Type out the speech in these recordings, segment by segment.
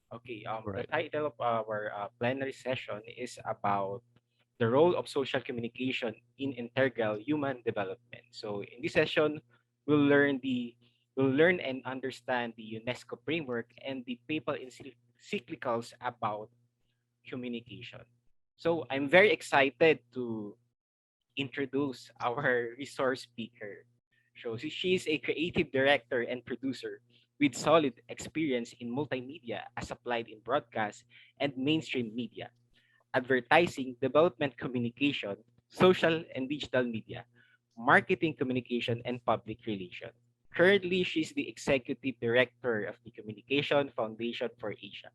Okay, the Right. title of our plenary session is about the role of social communication in integral human development. So in this session, we'll learn the we'll learn and understand the UNESCO framework and the papal encyclicals about communication. So I'm very excited to introduce our resource speaker. So she is a creative director and producer with solid experience in multimedia as applied in broadcast and mainstream media, advertising, development communication, social and digital media, marketing communication, and public relations. Currently, she's the executive director of the Communication Foundation for Asia,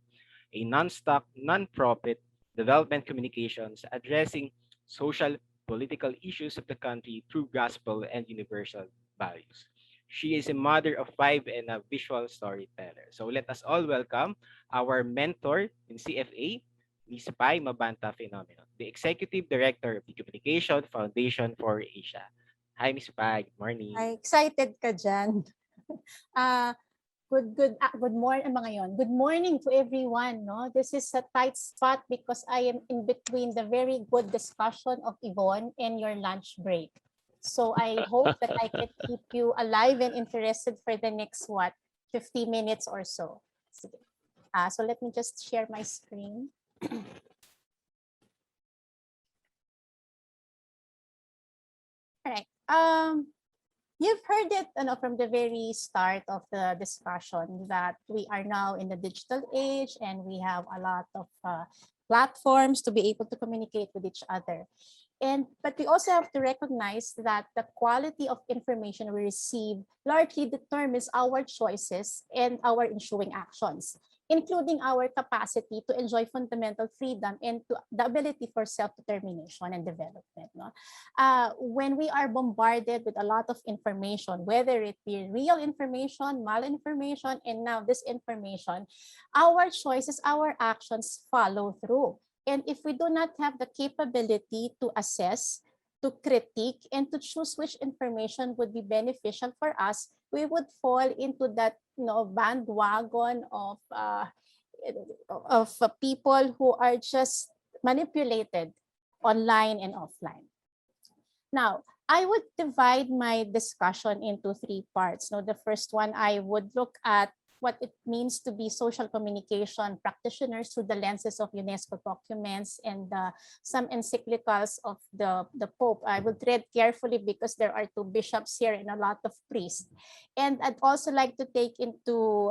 a non-stock, non-profit development communications addressing social, political issues of the country through gospel and universal values. She is a mother of five and a visual storyteller. So let us all welcome our mentor in CFA, Ms. PIE MABANTA-FENOMENO, the Executive Director of the Communication Foundation for Asia. Hi, Ms. PIE. Good morning. Ay, excited ka dyan. Ah, good morning mga yon. Good morning to everyone, no? This is a tight spot because I am in between the very good discussion of Yvonne and your lunch break. So I hope that I can keep you alive and interested for the next 50 minutes or so. Sige. So let me just share my screen. All right. You've heard it from the very start of the discussion that we are now in the digital age and we have a lot of platforms to be able to communicate with each other. But we also have to recognize that the quality of information we receive largely determines our choices and our ensuing actions, including our capacity to enjoy fundamental freedom and to the ability for self-determination and development. No? When we are bombarded with a lot of information, whether it be real information, malinformation, and now disinformation, our choices, our actions follow through. And if we do not have the capability to assess, to critique, and to choose which information would be beneficial for us, we would fall into that bandwagon of people who are just manipulated online and offline. Now, I would divide my discussion into three parts. Now, the first one, I would look at what it means to be social communication practitioners through the lenses of UNESCO documents and some encyclicals of the Pope. I will tread carefully because there are two bishops here and a lot of priests. And I'd also like to take into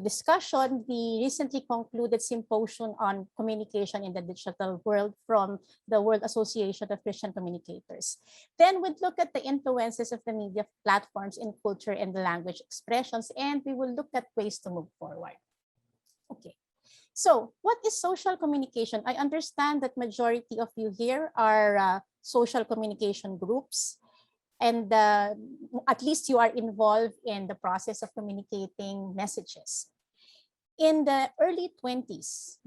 discussion the recently concluded symposium on communication in the digital world from the World Association of Christian Communicators. Then we'd look at the influences of the media platforms in culture and the language expressions, and we will look at ways to move forward. Okay. So what is social communication? I understand that majority of you here are social communication groups, and at least you are involved in the process of communicating messages. In the early 20s,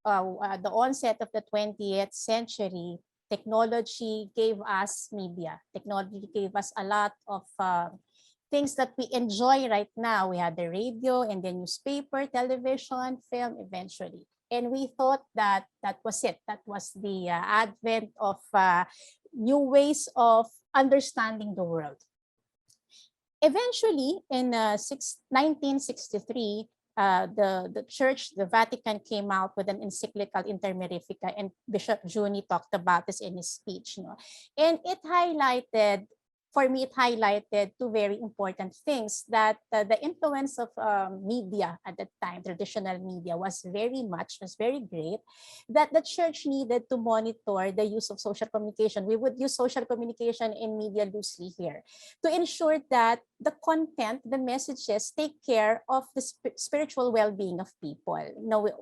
the onset of the 20th century, technology gave us media. Technology gave us a lot of things that we enjoy right now. We had the radio and the newspaper, television, film eventually. And we thought that that was it. That was the advent of new ways of understanding the world. Eventually, in 1963, the church, the Vatican, came out with an encyclical Inter Mirifica, and Bishop Juni talked about this in his speech. And it highlighted, for me, it highlighted two very important things, that the influence of media at that time, traditional media, was very great, that the church needed to monitor the use of social communication. We would use social communication in media loosely here to ensure that the content, the messages take care of the spiritual well-being of people.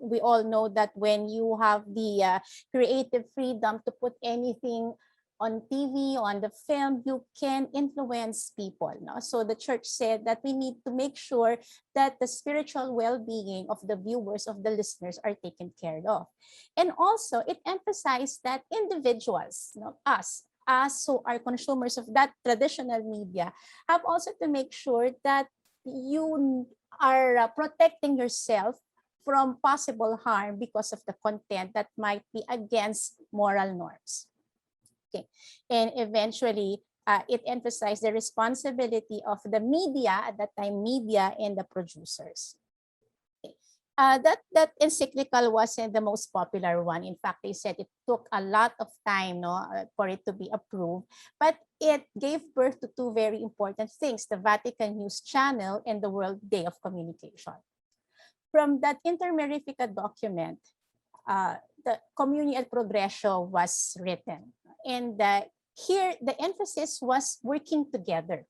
We all know that when you have the creative freedom to put anything on TV, on the film, you can influence people. No? So the church said that we need to make sure that the spiritual well-being of the viewers, of the listeners, are taken care of. And also, it emphasized that individuals, us who are consumers of that traditional media, have also to make sure that you are protecting yourself from possible harm because of the content that might be against moral norms. Okay. And eventually, it emphasized the responsibility of the media, at that time media, and the producers. That encyclical wasn't the most popular one. In fact, they said it took a lot of time, for it to be approved, but it gave birth to two very important things: the Vatican News Channel and the World Day of Communication. From that Intermerifica document, the Communio et Progresso was written, and here the emphasis was working together.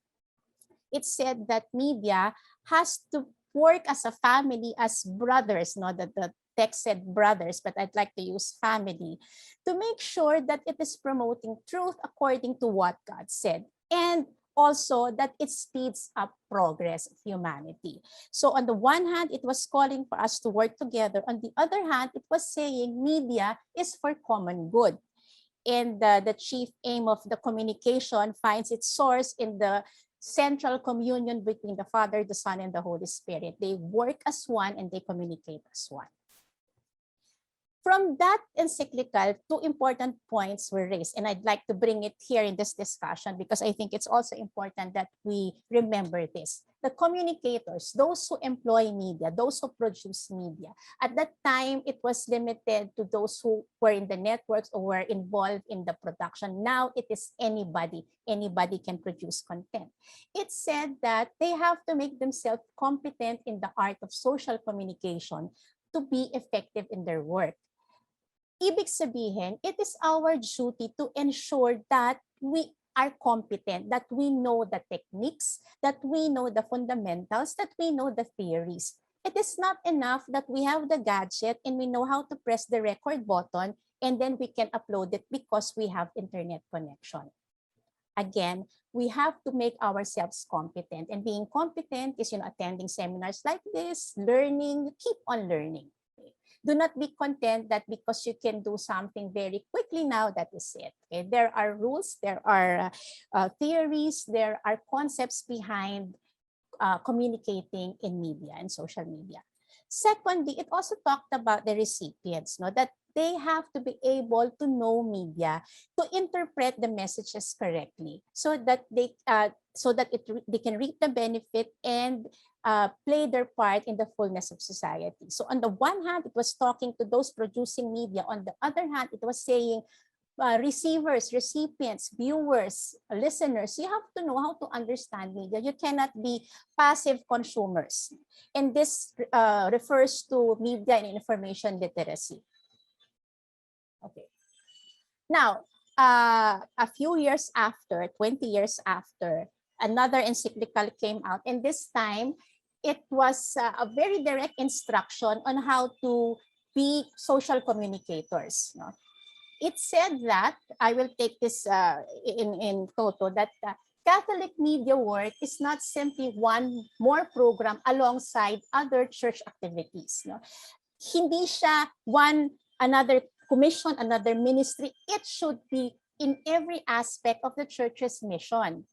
It said that media has to work as a family, as brothers, no, that the text said brothers, but I'd like to use family, to make sure that it is promoting truth according to what God said, and also that it speeds up progress of humanity. So on the one hand, it was calling for us to work together. On the other hand, it was saying media is for common good. And the chief aim of the communication finds its source in the central communion between the Father, the Son, and the Holy Spirit. They work as one and they communicate as one. From that encyclical, two important points were raised, and I'd like to bring it here in this discussion because I think it's also important that we remember this. The communicators, those who employ media, those who produce media, at that time, it was limited to those who were in the networks or were involved in the production. Now it is anybody. Anybody can produce content. It said that they have to make themselves competent in the art of social communication to be effective in their work. Ibig sabihin, it is our duty to ensure that we are competent, that we know the techniques, that we know the fundamentals, that we know the theories. It is not enough that we have the gadget and we know how to press the record button and then we can upload it because we have internet connection. Again, we have to make ourselves competent, and being competent is, attending seminars like this, learning, keep on learning. Do not be content that because you can do something very quickly now, that is it. Okay? There are rules, there are theories, there are concepts behind communicating in media and social media. Secondly, it also talked about the recipients, that they have to be able to know media, to interpret the messages correctly, so that they can reap the benefit and play their part in the fullness of society. So on the one hand, it was talking to those producing media. On the other hand, it was saying receivers, recipients, viewers, listeners, you have to know how to understand media. You cannot be passive consumers. And this refers to media and information literacy. Okay. Now, a few years after, 20 years after, another encyclical came out. And this time, it was a very direct instruction on how to be social communicators. It said that, I will take this in toto, that Catholic media work is not simply one more program alongside other church activities. Hindi siya another commission, another ministry. It should be in every aspect of the church's mission.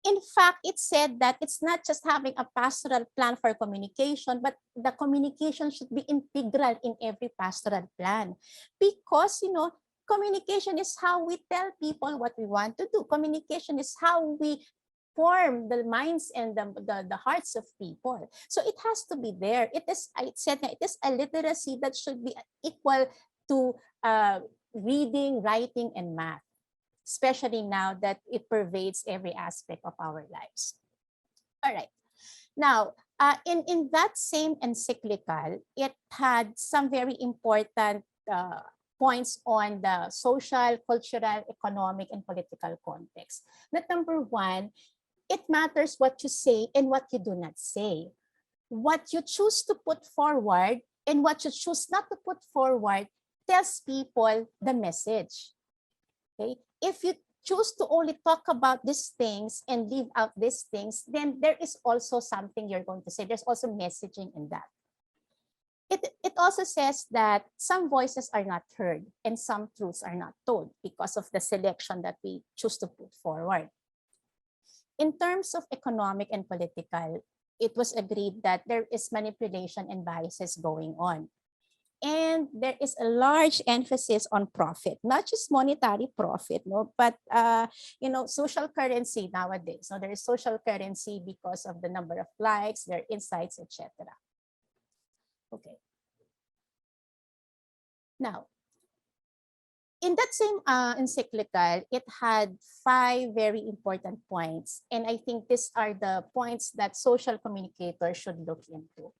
In fact, it said that it's not just having a pastoral plan for communication, but the communication should be integral in every pastoral plan. Because, communication is how we tell people what we want to do. Communication is how we form the minds and the hearts of people. So it has to be there. It said that it is a literacy that should be equal to reading, writing, and math, especially now that it pervades every aspect of our lives. All right. Now, in that same encyclical, it had some very important points on the social, cultural, economic, and political context. That number one, it matters what you say and what you do not say. What you choose to put forward and what you choose not to put forward tells people the message. Okay? If you choose to only talk about these things and leave out these things, then there is also something you're going to say. There's also messaging in that. It also says that some voices are not heard and some truths are not told because of the selection that we choose to put forward. In terms of economic and political, it was agreed that there is manipulation and biases going on. And there is a large emphasis on profit, not just monetary profit, no, but social currency nowadays. So there is social currency because of the number of likes, their insights, etc. Okay. Now, in that same encyclical, it had 5 very important points, and I think these are the points that social communicators should look into.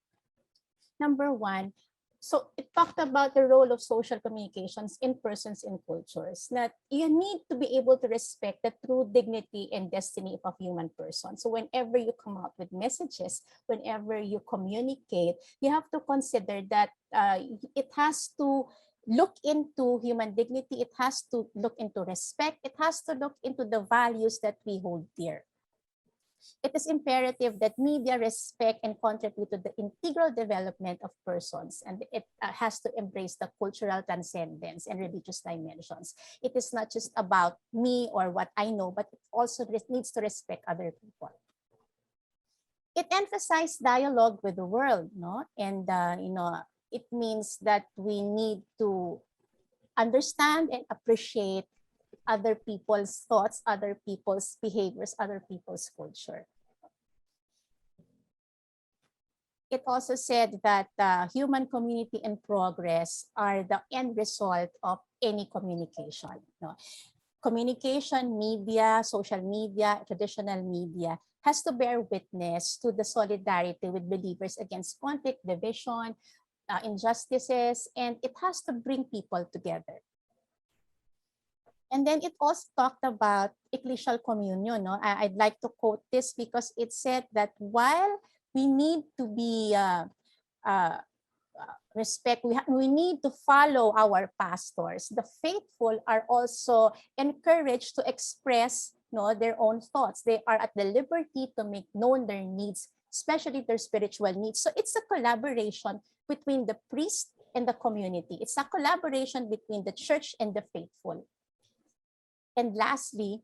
Number 1, so it talked about the role of social communications in persons and cultures, that you need to be able to respect the true dignity and destiny of a human person. So whenever you come up with messages, whenever you communicate, you have to consider that it has to look into human dignity, it has to look into respect, it has to look into the values that we hold dear. It is imperative that media respect and contribute to the integral development of persons, and it has to embrace the cultural transcendence and religious dimensions. It is not just about me or what I know, but it also needs to respect other people. It emphasized dialogue with the world, no? And it means that we need to understand and appreciate other people's thoughts, other people's behaviors, other people's culture. It also said that human community and progress are the end result of any communication. No? Communication, media, social media, traditional media has to bear witness to the solidarity with believers against conflict, division, injustices, and it has to bring people together. And then it also talked about ecclesial communion. No? I'd like to quote this because it said that while we need to be respect, we need to follow our pastors, the faithful are also encouraged to express their own thoughts. They are at the liberty to make known their needs, especially their spiritual needs. So it's a collaboration between the priest and the community. It's a collaboration between the church and the faithful. And lastly,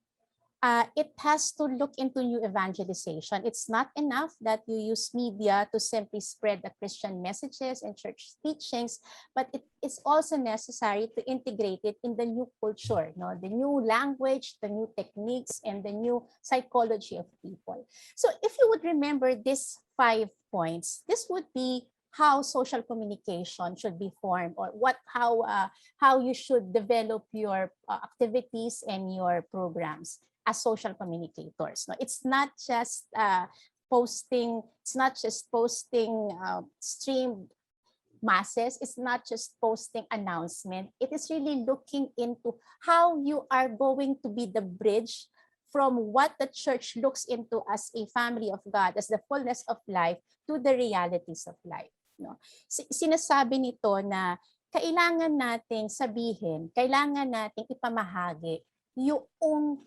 it has to look into new evangelization. It's not enough that you use media to simply spread the Christian messages and church teachings, but it is also necessary to integrate it in the new culture, the new language, the new techniques, and the new psychology of people. So if you would remember these 5 points, this would be how social communication should be formed, or how you should develop your activities and your programs as social communicators. No, it's not just posting. It's not just posting streamed masses. It's not just posting announcement. It is really looking into how you are going to be the bridge from what the church looks into as a family of God, as the fullness of life, to the realities of life. No? Sinasabi nito na kailangan nating sabihin, kailangan nating ipamahagi yung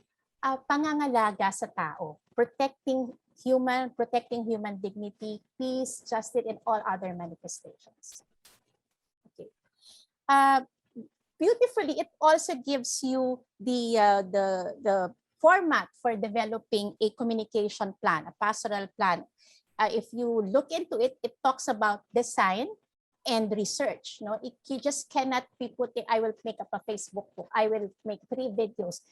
pangangalaga sa tao, protecting human dignity, peace, justice, and all other manifestations. Okay. Beautifully, it also gives you the format for developing a communication plan, a pastoral plan. If you look into it, it talks about design and research. No, you just cannot be putting, I will make up a Facebook book, I will make 3 videos.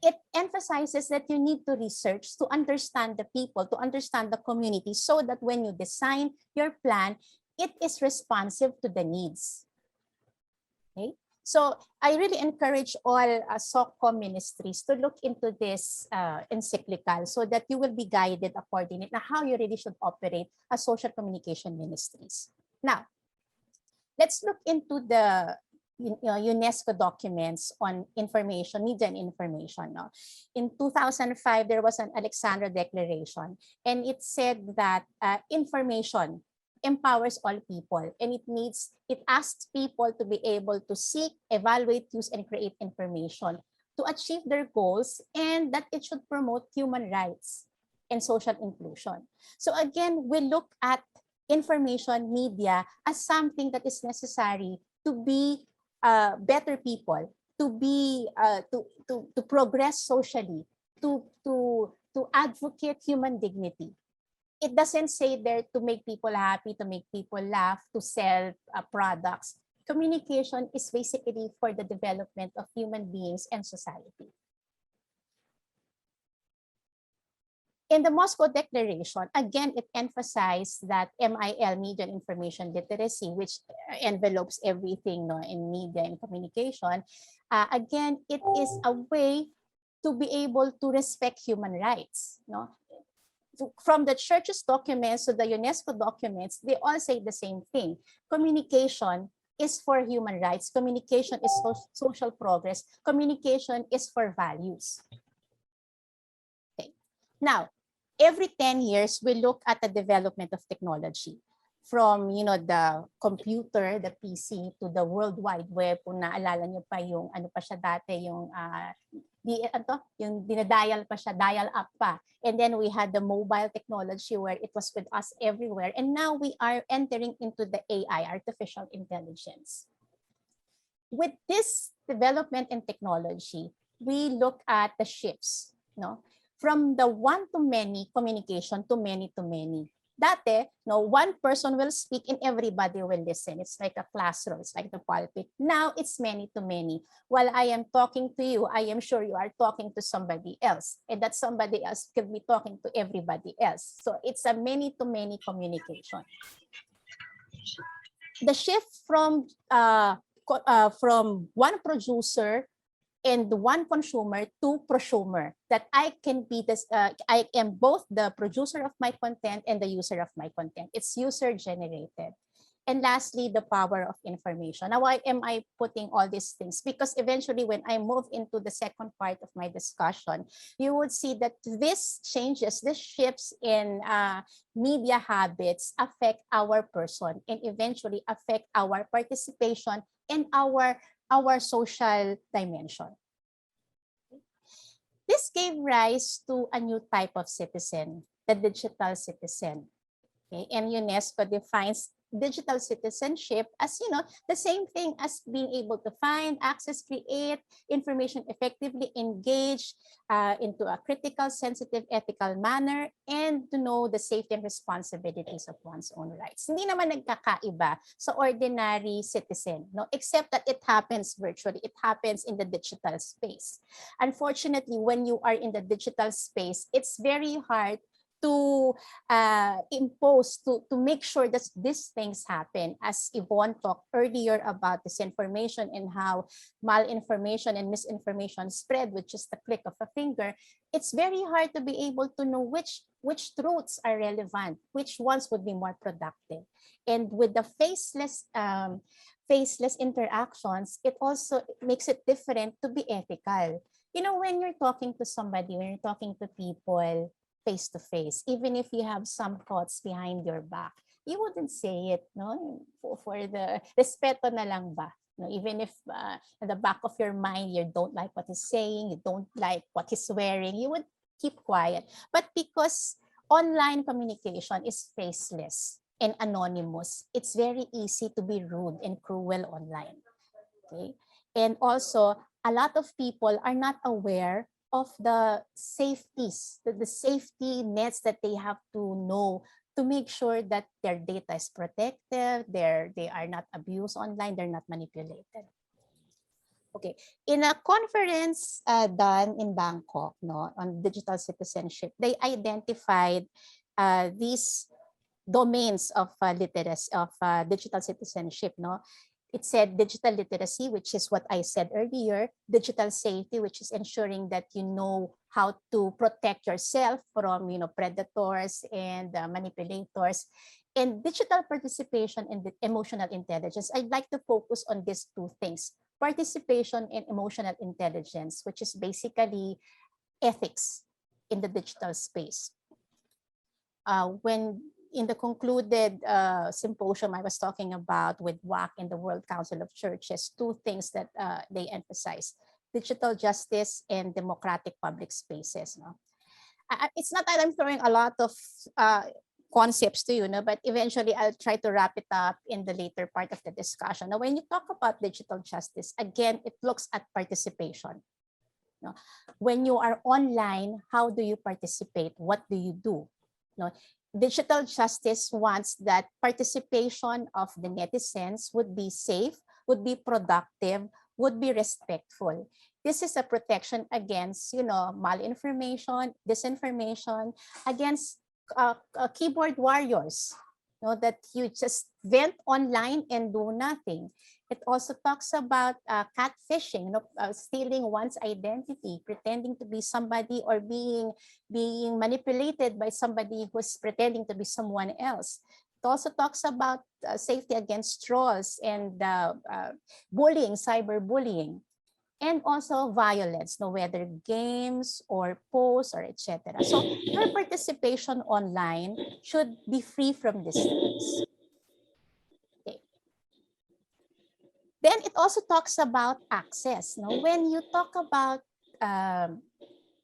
It emphasizes that you need to research to understand the people, to understand the community, so that when you design your plan, it is responsive to the needs. Okay. So I really encourage all SOCCOM ministries to look into this encyclical so that you will be guided accordingly on how you really should operate as social communication ministries. Now, let's look into the UNESCO documents on information, media and information. No? In 2005, there was an Alexandria Declaration, and it said that information empowers all people, and it asks people to be able to seek, evaluate, use, and create information to achieve their goals, and that it should promote human rights and social inclusion. So again, we look at information media as something that is necessary to be better people, to be to progress socially, to advocate human dignity. it doesn't say there to make people happy, to make people laugh, to sell products. Communication is basically for the development of human beings and society. In the Moscow Declaration, again, it emphasized that MIL, Media and Information Literacy, which envelopes everything, no, in media and communication, again, it is a way to be able to respect human rights. No? From the church's documents to the UNESCO documents, they all say the same thing. Communication is for human rights. Communication is for social progress. Communication is for values. Okay. Now, every 10 years, we look at the development of technology. From, you know, the computer, the PC, to the World Wide Web. Kung naalala nyo pa yung, ano pa siya dati, yung yung dinadial pa siya, dial up pa. And then we had the mobile technology where it was with us everywhere. And now we are entering into the AI, artificial intelligence. With this development in technology, we look at the shifts, no? From the one-to-many communication to many-to-many. Dati, no, one person will speak and everybody will listen. It's like a classroom. It's like the pulpit. Now it's many-to-many. While I am talking to you, I am sure you are talking to somebody else. And that somebody else could be talking to everybody else. So it's a many-to-many communication. The shift from one producer and one consumer to prosumer, that I can be this, I am both the producer of my content and the user of my content. It's user generated. And lastly, the power of information. Now, why am I putting all these things? Because eventually when I move into the second part of my discussion, you would see that this changes, this shifts in media habits affect our person and eventually affect our participation in our social dimension. This gave rise to a new type of citizen, the digital citizen. Okay? And UNESCO defines digital citizenship as, you know, the same thing as being able to find, access, create information effectively, engage into a critical, sensitive, ethical manner, and to know the safety and responsibilities of one's own rights. Hindi naman nagkakaiba sa ordinary citizen, no? Except that it happens virtually. It happens in the digital space. Unfortunately, when you are in the digital space, it's very hard to impose, to make sure that these things happen. As Yvonne talked earlier about disinformation and how malinformation and misinformation spread with just the click of a finger, it's very hard to be able to know which truths are relevant, which ones would be more productive. And with the faceless interactions, it also makes it different to be ethical. You know, when you're talking to somebody, when you're talking to people, face to face, even if you have some thoughts behind your back, you wouldn't say it, no? For the respeto na lang ba? No, even if in the back of your mind you don't like what he's saying, you don't like what he's wearing, you would keep quiet. But because online communication is faceless and anonymous, it's very easy to be rude and cruel online. Okay, and also a lot of people are not aware of the safeties, the safety nets that they have to know to make sure that their data is protected, they are not abused online, they're not manipulated. Okay, in a conference done in Bangkok, no, on digital citizenship, they identified these domains of literacy, of digital citizenship, no. It said digital literacy, which is what I said earlier, digital safety, which is ensuring that you know how to protect yourself from, you know, predators and manipulators, and digital participation and emotional intelligence. I'd like to focus on these two things: participation and emotional intelligence, which is basically ethics in the digital space. When in the concluded symposium I was talking about with WAC and the World Council of Churches, two things that they emphasize: digital justice and democratic public spaces. No? It's not that I'm throwing a lot of concepts to you, no? But eventually I'll try to wrap it up in the later part of the discussion. Now, when you talk about digital justice, again, it looks at participation. No? When you are online, how do you participate? What do you do? No? digital justice wants that participation of the netizens would be safe, would be productive, would be respectful. This is a protection against, malinformation, disinformation, against keyboard warriors, that you just vent online and do nothing. It also talks about catfishing, stealing one's identity, pretending to be somebody, or being manipulated by somebody who's pretending to be someone else. It also talks about safety against trolls and bullying, cyberbullying, and also violence, no, whether games or posts or etc. So your participation online should be free from these things. Okay. Then it also talks about access. No? When you talk about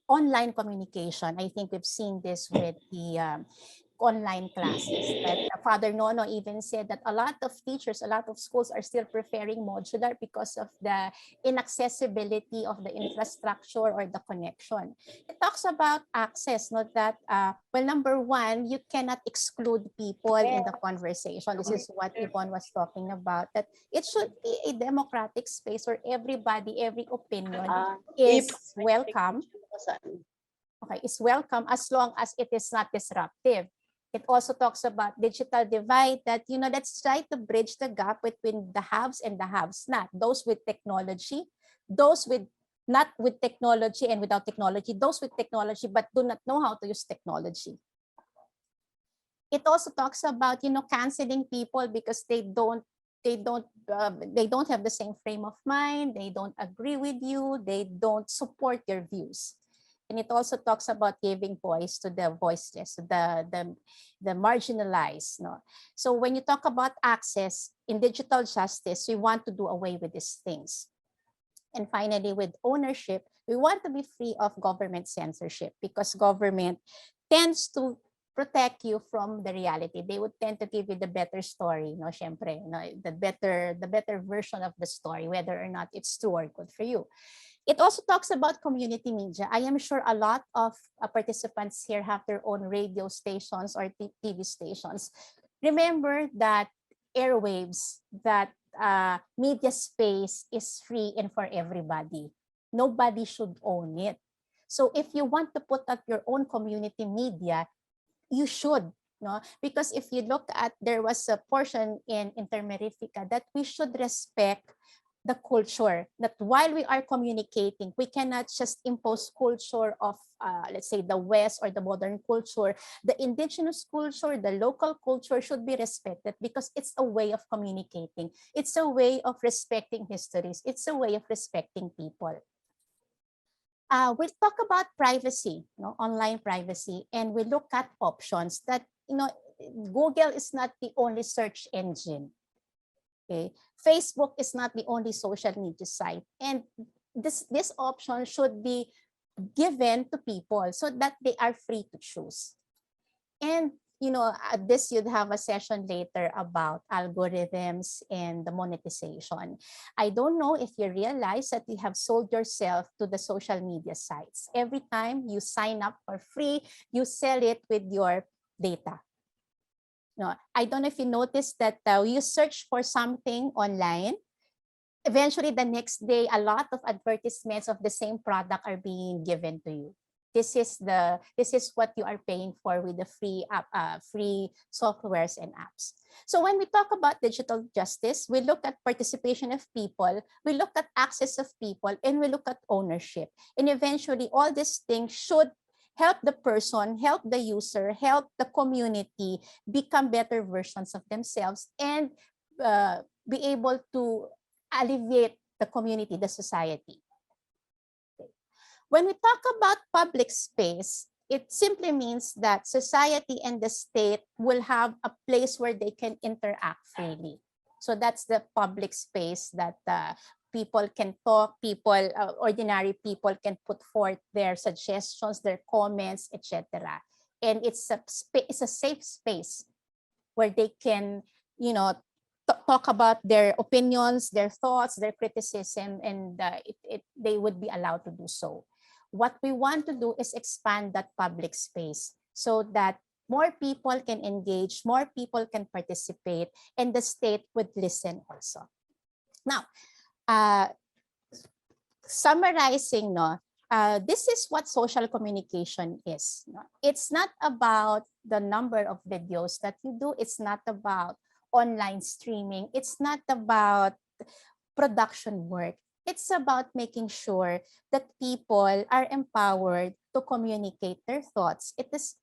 online communication, I think we've seen this with the online classes, that Father Nono even said that a lot of teachers, a lot of schools are still preferring modular because of the inaccessibility of the infrastructure or the connection. It talks about access, not that, well, number one, you cannot exclude people in the conversation. This is what Yvonne was talking about, that it should be a democratic space where everybody, every opinion is welcome. Okay, is welcome as long as it is not disruptive. It also talks about digital divide, that, let's try to bridge the gap between the haves and the haves not, those with technology, those with not with technology and without technology, those with technology but do not know how to use technology. It also talks about, canceling people because they don't have the same frame of mind, they don't agree with you, they don't support your views. And it also talks about giving voice to the voiceless, the marginalized. No? So when you talk about access in digital justice, we want to do away with these things. And finally, with ownership, we want to be free of government censorship, because government tends to protect you from the reality. They would tend to give you the better story, no, syempre, no, the better version of the story, whether or not it's true or good for you. It also talks about community media. I am sure a lot of participants here have their own radio stations or TV stations. Remember that airwaves, that media space is free and for everybody. Nobody should own it. So if you want to put up your own community media, you should. No? Because if you look at, there was a portion in Intermerifica that we should respect the culture, that while we are communicating, we cannot just impose culture of, let's say, the West or the modern culture. The indigenous culture, the local culture should be respected, because it's a way of communicating. It's a way of respecting histories. It's a way of respecting people. We'll talk about privacy, online privacy, and we look at options that, Google is not the only search engine. Okay. Facebook is not the only social media site, and this option should be given to people so that they are free to choose. And this, you'd have a session later about algorithms and the monetization. I don't know if you realize that you have sold yourself to the social media sites. Every time you sign up for free, you sell it with your data. No, I don't know if you noticed that you search for something online. Eventually, the next day, a lot of advertisements of the same product are being given to you. This is what you are paying for with the free softwares and apps. So when we talk about digital justice, we look at participation of people, we look at access of people, and we look at ownership. And eventually, all these things should help the person, help the user, help the community become better versions of themselves, and be able to alleviate the community, the society. Okay. When we talk about public space, it simply means that society and the state will have a place where they can interact freely. So that's the public space that people can talk, ordinary people can put forth their suggestions, their comments, etc. And it's a safe space where they can, talk about their opinions, their thoughts, their criticism, and they would be allowed to do so. What we want to do is expand that public space so that more people can engage, more people can participate, and the state would listen also. Now, summarizing, no, this is what social communication is. No? It's not about the number of videos that you do. It's not about online streaming. It's not about production work. It's about making sure that people are empowered to communicate their thoughts. It's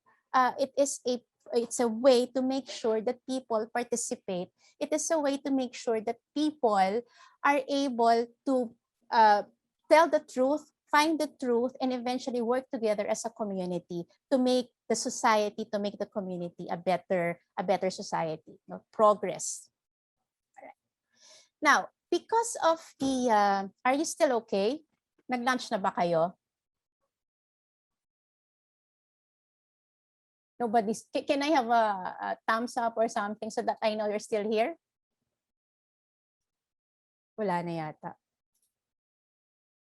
a way to make sure that people participate. It is a way to make sure that people are able to tell the truth, find the truth, and eventually work together as a community to make the society, to make the community a better society, progress. All right. Now, because of the, are you still okay? Nag-lunch na ba kayo? Nobody's, can I have a thumbs up or something so that I know you're still here? Wala na yata.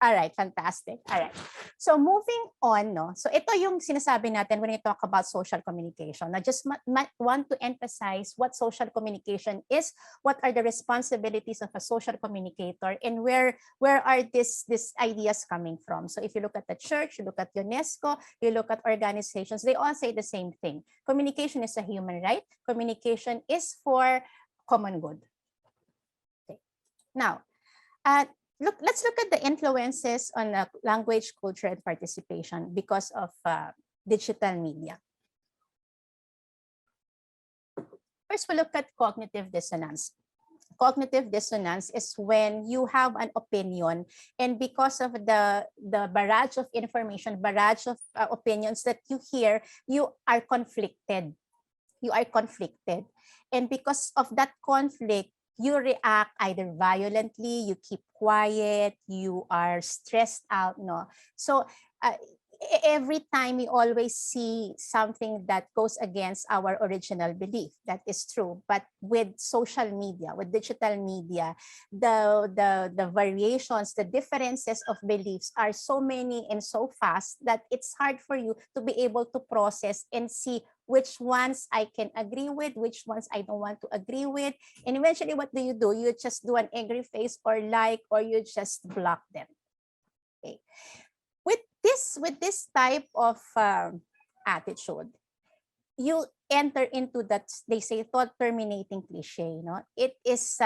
All right, fantastic. All right. So moving on, no. So ito yung sinasabi natin when we talk about social communication. I just want to emphasize what social communication is, what are the responsibilities of a social communicator, and where are these ideas coming from. So if you look at the church, you look at UNESCO, you look at organizations, they all say the same thing. Communication is a human right. Communication is for common good. Okay. Now, let's look at the influences on language, culture, and participation because of digital media. First, we look at cognitive dissonance. Cognitive dissonance is when you have an opinion, and because of the barrage of information, barrage of opinions that you hear, you are conflicted. You are conflicted. And because of that conflict, you react either violently, you keep quiet, you are stressed out, no? So every time we always see something that goes against our original belief. That is true. But with social media, with digital media, the variations, the differences of beliefs are so many and so fast that it's hard for you to be able to process and see which ones I can agree with, which ones I don't want to agree with. And eventually, what do? You just do an angry face or like, or you just block them. Okay. With this type of attitude, you enter into that, they say, thought terminating cliche. It is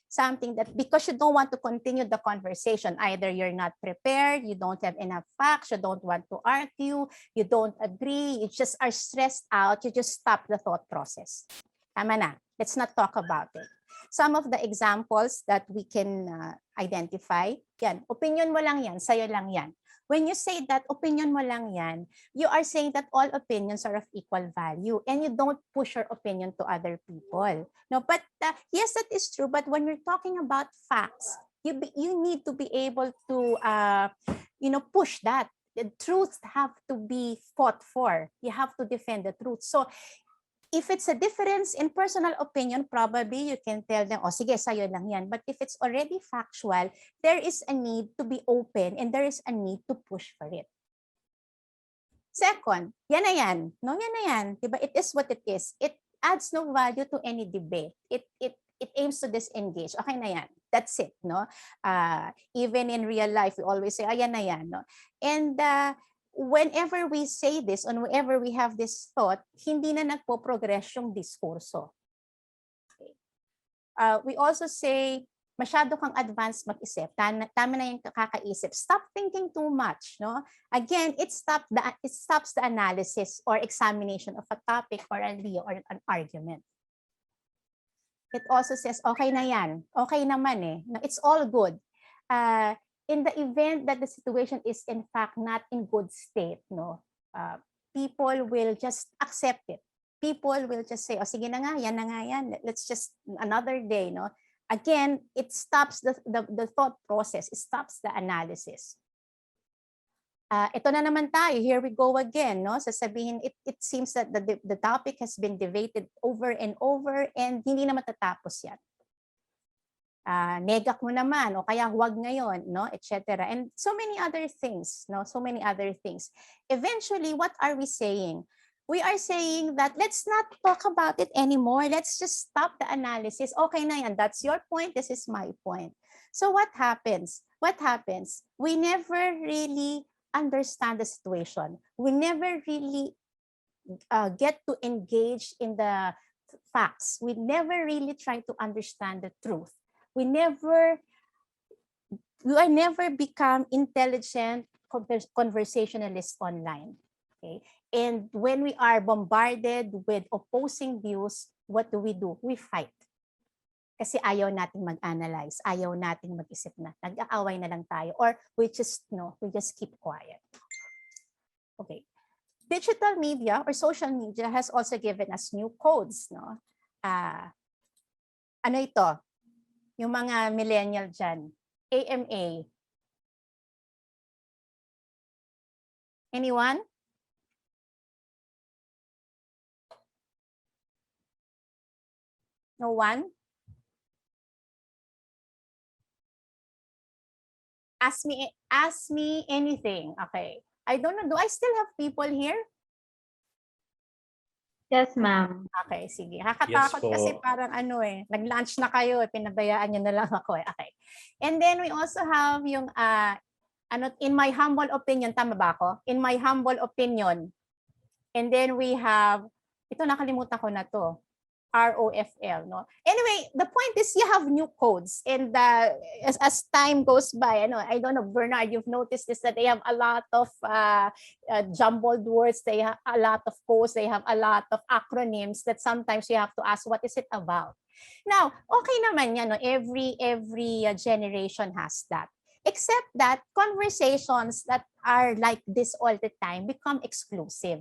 something that because you don't want to continue the conversation, either you're not prepared, you don't have enough facts, you don't want to argue, you don't agree, you just are stressed out, you just stop the thought process. Tama na. Let's not talk about it. Some of the examples that we can identify, yan, opinion mo lang yan, sa'yo lang yan. When you say that opinion mo lang yan, you are saying that all opinions are of equal value and you don't push your opinion to other people. No, but yes, that is true. But when you're talking about facts, you need to be able to push that. The truths have to be fought for. You have to defend the truth. So if it's a difference in personal opinion, probably you can tell them, oh, sige, sa'yo lang yan. But if it's already factual, there is a need to be open and there is a need to push for it. Second, yan na yan. No, yan na yan. Diba? It is what it is. It adds no value to any debate. It aims to disengage. Okay na yan. That's it. No? Even in real life, we always say, ayan na yan. No? And whenever we say this, or whenever we have this thought, hindi na nagpo-progress yung diskurso. Okay. We also say, masyado kang advanced mag-isip. Tama na yung kakaisip. Stop thinking too much. No? Again, it stops the analysis or examination of a topic or an idea or an argument. It also says, okay na yan. Okay naman eh. It's all good. In the event that the situation is in fact not in good state, no, people will just accept it. People will just say, oh, sige na nga yan. Let's just another day, no. Again, it stops the thought process. It stops the analysis. Ito na naman tayo. Here we go again, no. Sasabihin, it seems that the topic has been debated over and over and hindi na matatapos yan. Negak mo naman o kaya huwag ngayon, no, etc. And so many other things, no, so many other things. Eventually, what are we saying? we are saying that let's not talk about it anymore. Let's just stop the analysis. Okay na yan. That's your point. This is my point. So what happens? What happens? We never really understand the situation. We never really get to engage in the facts. We never really try to understand the truth. We are never become intelligent conversationalists online. Okay? And when we are bombarded with opposing views, what do? We fight. Kasi ayaw nating mag-analyze, ayaw nating mag-isip na. Nag-aaway na lang tayo, or we just keep quiet. Okay. Digital media or social media has also given us new codes, no? Ano ito? Yung mga millennial dyan. AMA. Anyone? No one? Ask me anything. Okay. I don't know. Do I still have people here? Yes, ma'am. Okay, sige. Nakakatakot Yes, kasi po. parang nag-lunch na kayo, pinabayaan nyo na lang ako. Okay. And then we also have yung, in my humble opinion, tama ba ako? In my humble opinion. And then we have, ito nakalimutan ko na to. ROFL, no? Anyway, the point is you have new codes, and as time goes by, I don't know, Bernard, you've noticed this, that they have a lot of jumbled words, they have a lot of codes, they have a lot of acronyms that sometimes you have to ask, what is it about? Now, okay naman yan, no? Every generation has that. Except that conversations that are like this all the time become exclusive.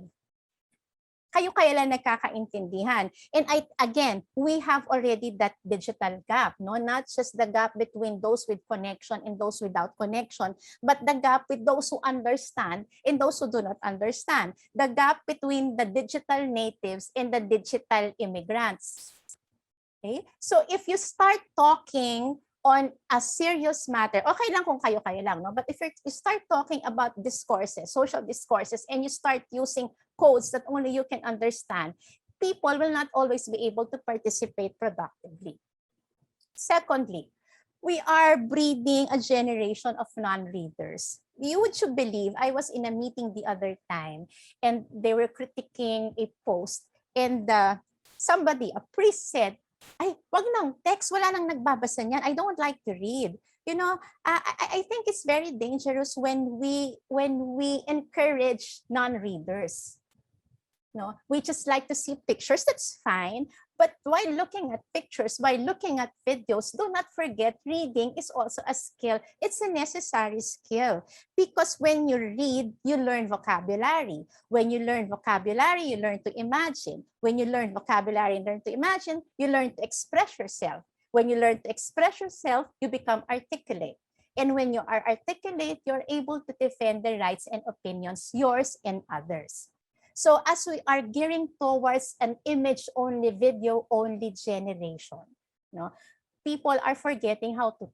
Kayo lang nagkakaintindihan. And again, we have already that digital gap, no? Not just the gap between those with connection and those without connection, but the gap with those who understand and those who do not understand. The gap between the digital natives and the digital immigrants. Okay? So if you start talking on a serious matter, okay lang kung kayo lang, no? But if you start talking about discourses, social discourses, and you start using codes that only you can understand, people will not always be able to participate productively. Secondly, we are breeding a generation of non-readers. Would you believe, I was in a meeting the other time, and they were critiquing a post, and somebody, a priest, said, ay, wag nang text, wala nang nagbabasa niyan. I don't like to read. I think it's very dangerous when we encourage non-readers. No, we just like to see pictures. That's fine. But while looking at pictures, while looking at videos, do not forget reading is also a skill. It's a necessary skill, because when you read, you learn vocabulary. When you learn vocabulary, you learn to imagine. When you learn vocabulary and learn to imagine, you learn to express yourself. When you learn to express yourself, you become articulate. And when you are articulate, you're able to defend the rights and opinions, yours and others. So as we are gearing towards an image-only, video-only generation, no, people are forgetting how to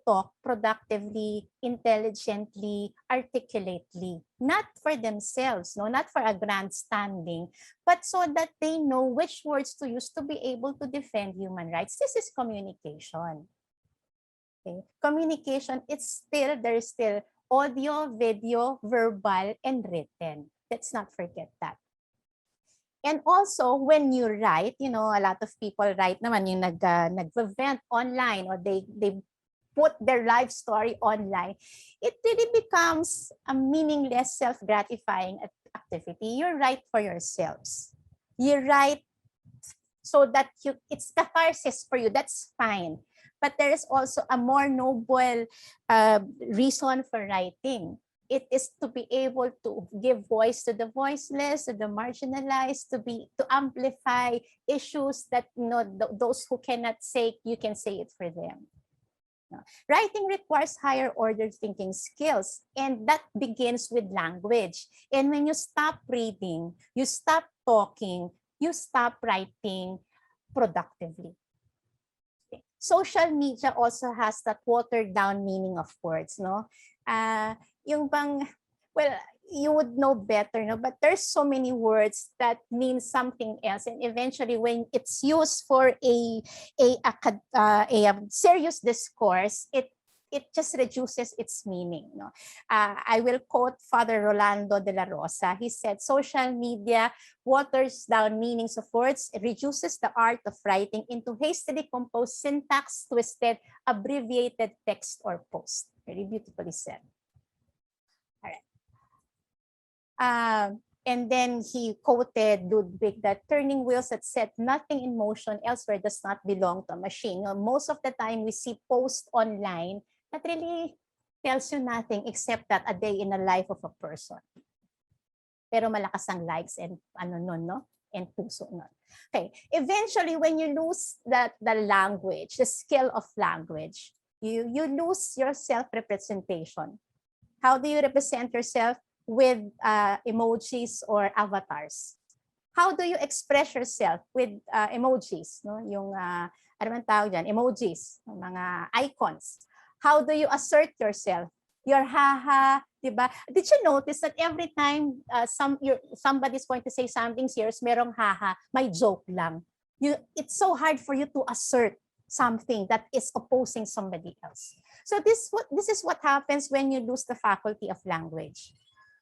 talk productively, intelligently, articulately, not for themselves, no, not for a grandstanding, but so that they know which words to use to be able to defend human rights. This is communication. Okay. Communication, there is still audio, video, verbal, and written. Let's not forget that. And also, when you write, a lot of people write naman yung nag-vent online, or they put their life story online. It really becomes a meaningless, self-gratifying activity. You write for yourselves. You write so that it's catharsis for you. That's fine. But there is also a more noble reason for writing. It is to be able to give voice to the voiceless, to the marginalized, to amplify issues that those who cannot say, you can say it for them. Writing requires higher order thinking skills, and that begins with language. And when you stop reading, you stop talking, you stop writing productively. Social media also has that watered down meaning of words, no? Yung bang, well, you would know better, no? But there's so many words that mean something else, and eventually, when it's used for a serious discourse, it just reduces its meaning. No, I will quote Father Rolando de la Rosa. He said, "Social media waters down meanings of words, it reduces the art of writing into hastily composed syntax, twisted, abbreviated text or post." Very beautifully said. All right. And then he quoted Ludwig that turning wheels that set nothing in motion elsewhere does not belong to a machine. You know, most of the time we see posts online that really tells you nothing except that a day in the life of a person. Pero malakas ang likes and ano nun, no? And puso nun. Okay, eventually when you lose the language, the skill of language, you lose your self-representation. How do you represent yourself? With emojis or avatars. How do you express yourself with emojis? No? Yung, ano man tawag dyan? Emojis, mga icons. How do you assert yourself? Your haha, diba? Did you notice that every time somebody's going to say something serious, merong haha, may joke lang. It's so hard for you to assert something that is opposing somebody else. So this is what happens when you lose the faculty of language.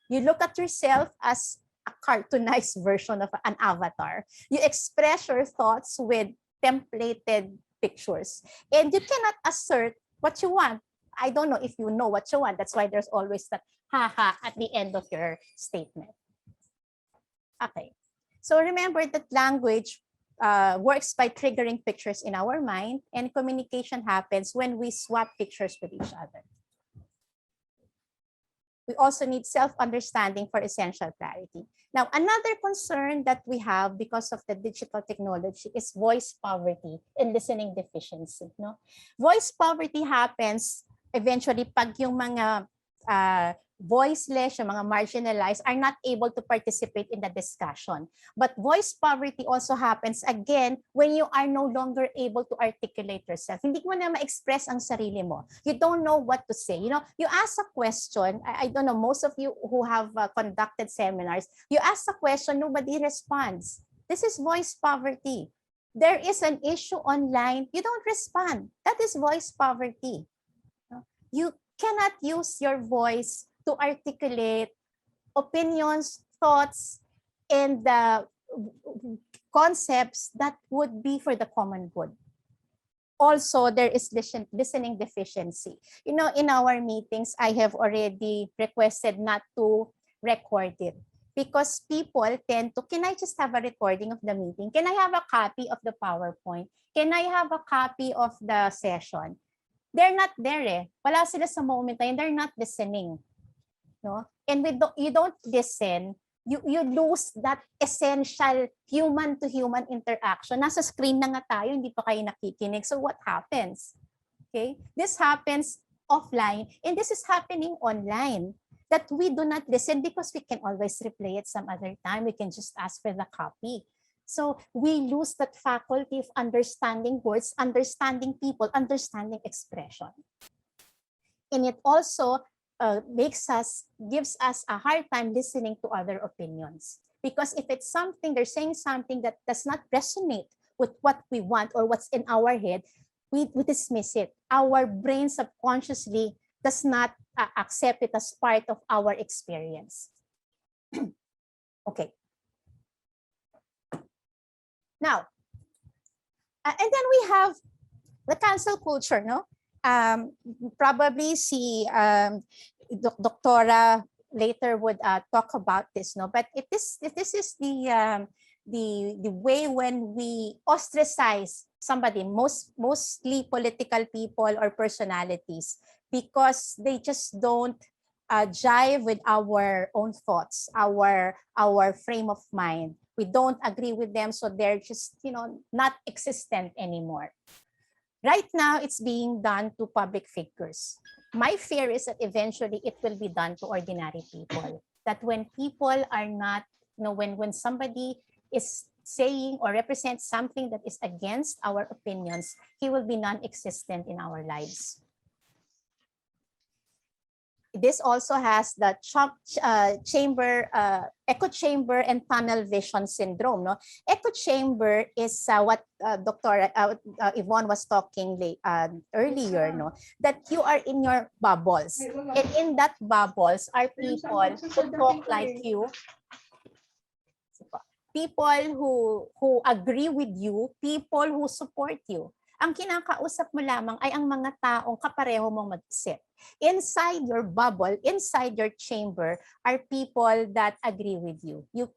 You look at yourself as a cartoonized version of an avatar. You express your thoughts with templated pictures. And you cannot assert what you want. I don't know if you know what you want. That's why there's always that haha at the end of your statement. Okay. So remember that language works by triggering pictures in our mind, and communication happens when we swap pictures with each other. We also need self-understanding for essential clarity. Now, another concern that we have because of the digital technology is voice poverty and listening deficiency. No? Voice poverty happens eventually pag yung mga voiceless, yung mga marginalized are not able to participate in the discussion. But voice poverty also happens again when you are no longer able to articulate yourself. Hindi mo na ma-express ang sarili mo. You don't know what to say. You know, you ask a question, I don't know, most of you who have conducted seminars, you ask a question, nobody responds. This is voice poverty. There is an issue online, you don't respond. That is voice poverty. You cannot use your voice to articulate opinions, thoughts, and concepts that would be for the common good. Also, there is listening deficiency. You know, in our meetings, I have already requested not to record it because people tend to, can I just have a recording of the meeting? Can I have a copy of the PowerPoint? Can I have a copy of the session? They're not there eh. Wala sila sa moment na yun. They're not listening. No? And you don't listen, you lose that essential human-to-human interaction. Nasa screen na nga tayo, hindi pa kayo nakikinig. So what happens? Okay? This happens offline, and this is happening online. That we do not listen because we can always replay it some other time. We can just ask for the copy. So we lose that faculty of understanding words, understanding people, understanding expression. And it also gives us a hard time listening to other opinions. Because if it's something, they're saying something that does not resonate with what we want or what's in our head, we dismiss it. Our brain subconsciously does not accept it as part of our experience. Okay. Now, and then we have the cancel culture, no? Probably si Doctora later would talk about this, no? But this is the way when we ostracize somebody, mostly political people or personalities, because they just don't jive with our own thoughts, our frame of mind. We don't agree with them, so they're just, you know, not existent anymore. Right now, it's being done to public figures. My fear is that eventually it will be done to ordinary people. That when people are not, you know, when somebody is saying or represents something that is against our opinions, he will be non-existent in our lives. This also has the echo chamber and tunnel vision syndrome. No, echo chamber is what Dr. Yvonne was talking earlier. No, that you are in your bubbles, and in that bubbles are people who talk like you, people who agree with you, people who support you. Ang kinakausap mo lamang ay ang mga taong kapareho mong mag-isip. Inside your bubble, inside your chamber, are people that agree with you. You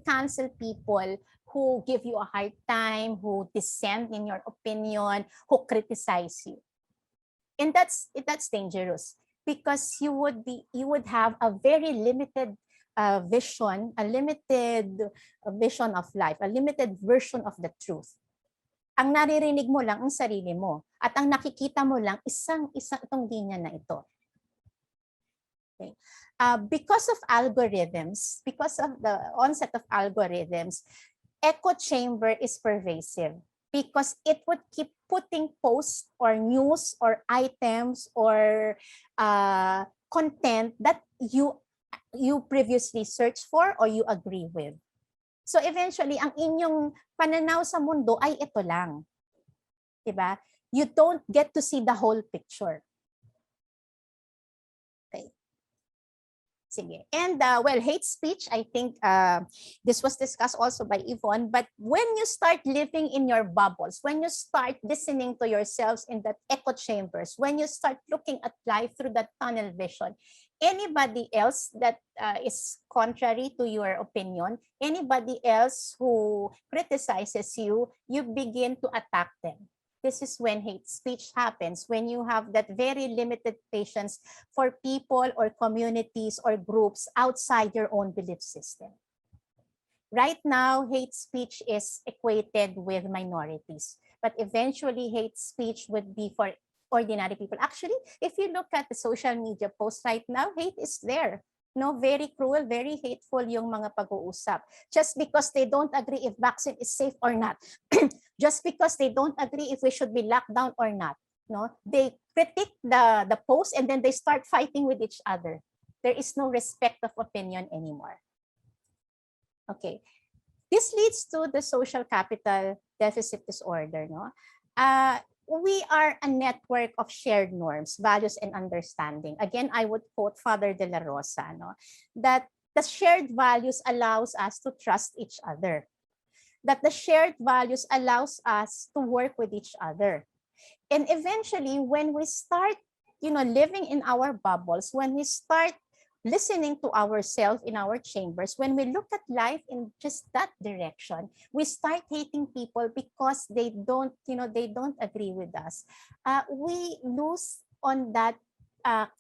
cancel people who give you a hard time, who dissent in your opinion, who criticize you. And that's dangerous, because you would have a very limited vision, a limited vision of life, a limited version of the truth. Ang naririnig mo lang ang sarili mo, at ang nakikita mo lang isang itong linya na ito. Okay. Because of algorithms, because of the onset of algorithms, echo chamber is pervasive, because it would keep putting posts or news or items or content that you previously searched for or you agree with. So eventually, ang inyong pananaw sa mundo ay ito lang. Diba? You don't get to see the whole picture. Okay. Sige. And hate speech, I think this was discussed also by Yvonne, but when you start living in your bubbles, when you start listening to yourselves in that echo chambers, when you start looking at life through that tunnel vision, anybody else that is contrary to your opinion, anybody else who criticizes you, you begin to attack them. This is when hate speech happens, when you have that very limited patience for people or communities or groups outside your own belief system. Right now, hate speech is equated with minorities, but eventually hate speech would be for ordinary people. Actually, if you look at the social media posts right now, hate is there. No, very cruel, very hateful yung mga pag-uusap. Just because they don't agree if vaccine is safe or not. Just because they don't agree if we should be locked down or not. No, they critique the post and then they start fighting with each other. There is no respect of opinion anymore. Okay. This leads to the social capital deficit disorder. No? We are a network of shared norms, values, and understanding. Again, I would quote Father de la Rosa, no? That the shared values allows us to trust each other. That the shared values allows us to work with each other. And eventually, when we start, living in our bubbles, when we start listening to ourselves in our chambers, when we look at life in just that direction, we start hating people because they don't agree with us. We lose on that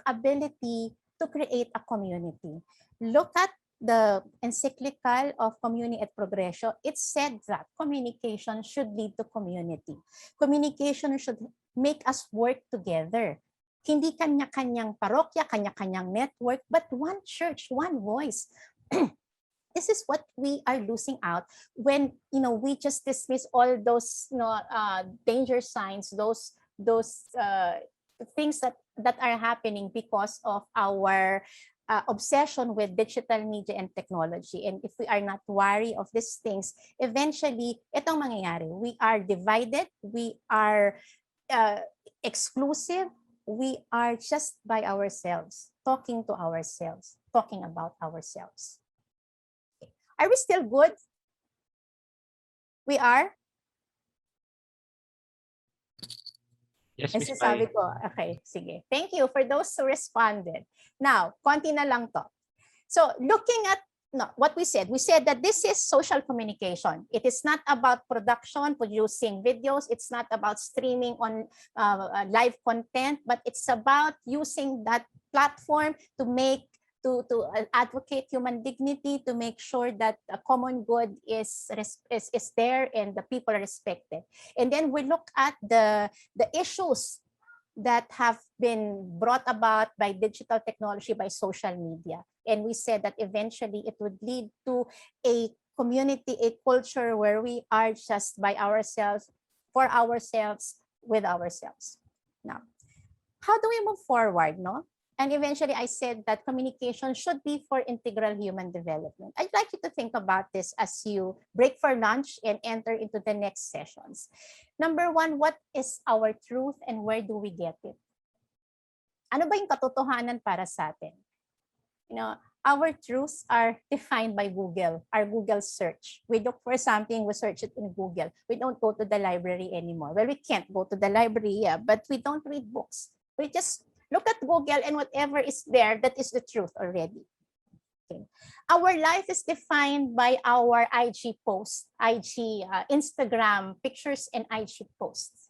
ability to create a community. Look at the encyclical of Community et Progresso. It said that communication should lead to community. Communication should make us work together. Hindi kanya-kanyang parokya, kanya-kanyang network, but one church, one voice. This is what we are losing out when we just dismiss all those danger signs, those things that are happening because of our obsession with digital media and technology. And if we are not wary of these things, eventually itong mangyayari. We are divided, we are exclusive, we are just by ourselves, talking to ourselves, talking about ourselves. Okay. Are we still good? We are? Yes, Miss Sabi Pai. ko, okay, sige. Thank you for those who responded. Now, konti na lang to. So, looking at what we said that this is social communication. It is not about production, producing videos. It's not about streaming on live content, but it's about using that platform to advocate human dignity, to make sure that a common good is there and the people are respected. And then we look at the issues that have been brought about by digital technology, by social media. And we said that eventually it would lead to a community, a culture where we are just by ourselves, for ourselves, with ourselves. Now, how do we move forward, no? And eventually I said that communication should be for integral human development. I'd like you to think about this as you break for lunch and enter into the next sessions. Number one, what is our truth and where do we get it? Ano ba yung katotohanan para sa atin? You know, our truths are defined by Google, our Google search. We look for something, we search it in Google. We don't go to the library anymore. Well, we can't go to the library, yeah, but we don't read books. We just look at Google and whatever is there, that is the truth already. Okay. Our life is defined by our IG posts, Instagram pictures and IG posts.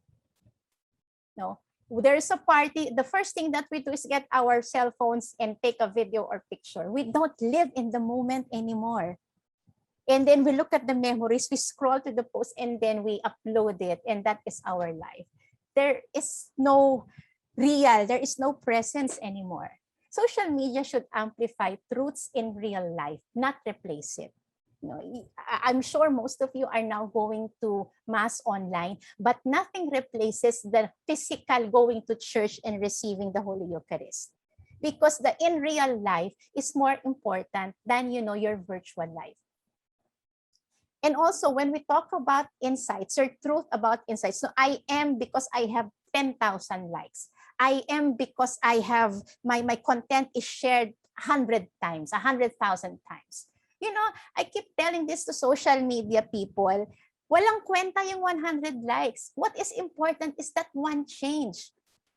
No, there's a party, the first thing that we do is get our cell phones and take a video or picture. We don't live in the moment anymore. And then we look at the memories, we scroll to the post, and then we upload it, and that is our life. There is no real, there is no presence anymore. Social media should amplify truths in real life, not replace it. You know, I'm sure most of you are now going to mass online, but nothing replaces the physical going to church and receiving the Holy Eucharist. Because the in real life is more important than, you know, your virtual life. And also when we talk about insights or truth about insights, so I am because I have 10,000 likes. I am because I have my content is shared 100 times, 100,000 times. You know, I keep telling this to social media people, walang kwenta yung 100 likes. What is important is that one change.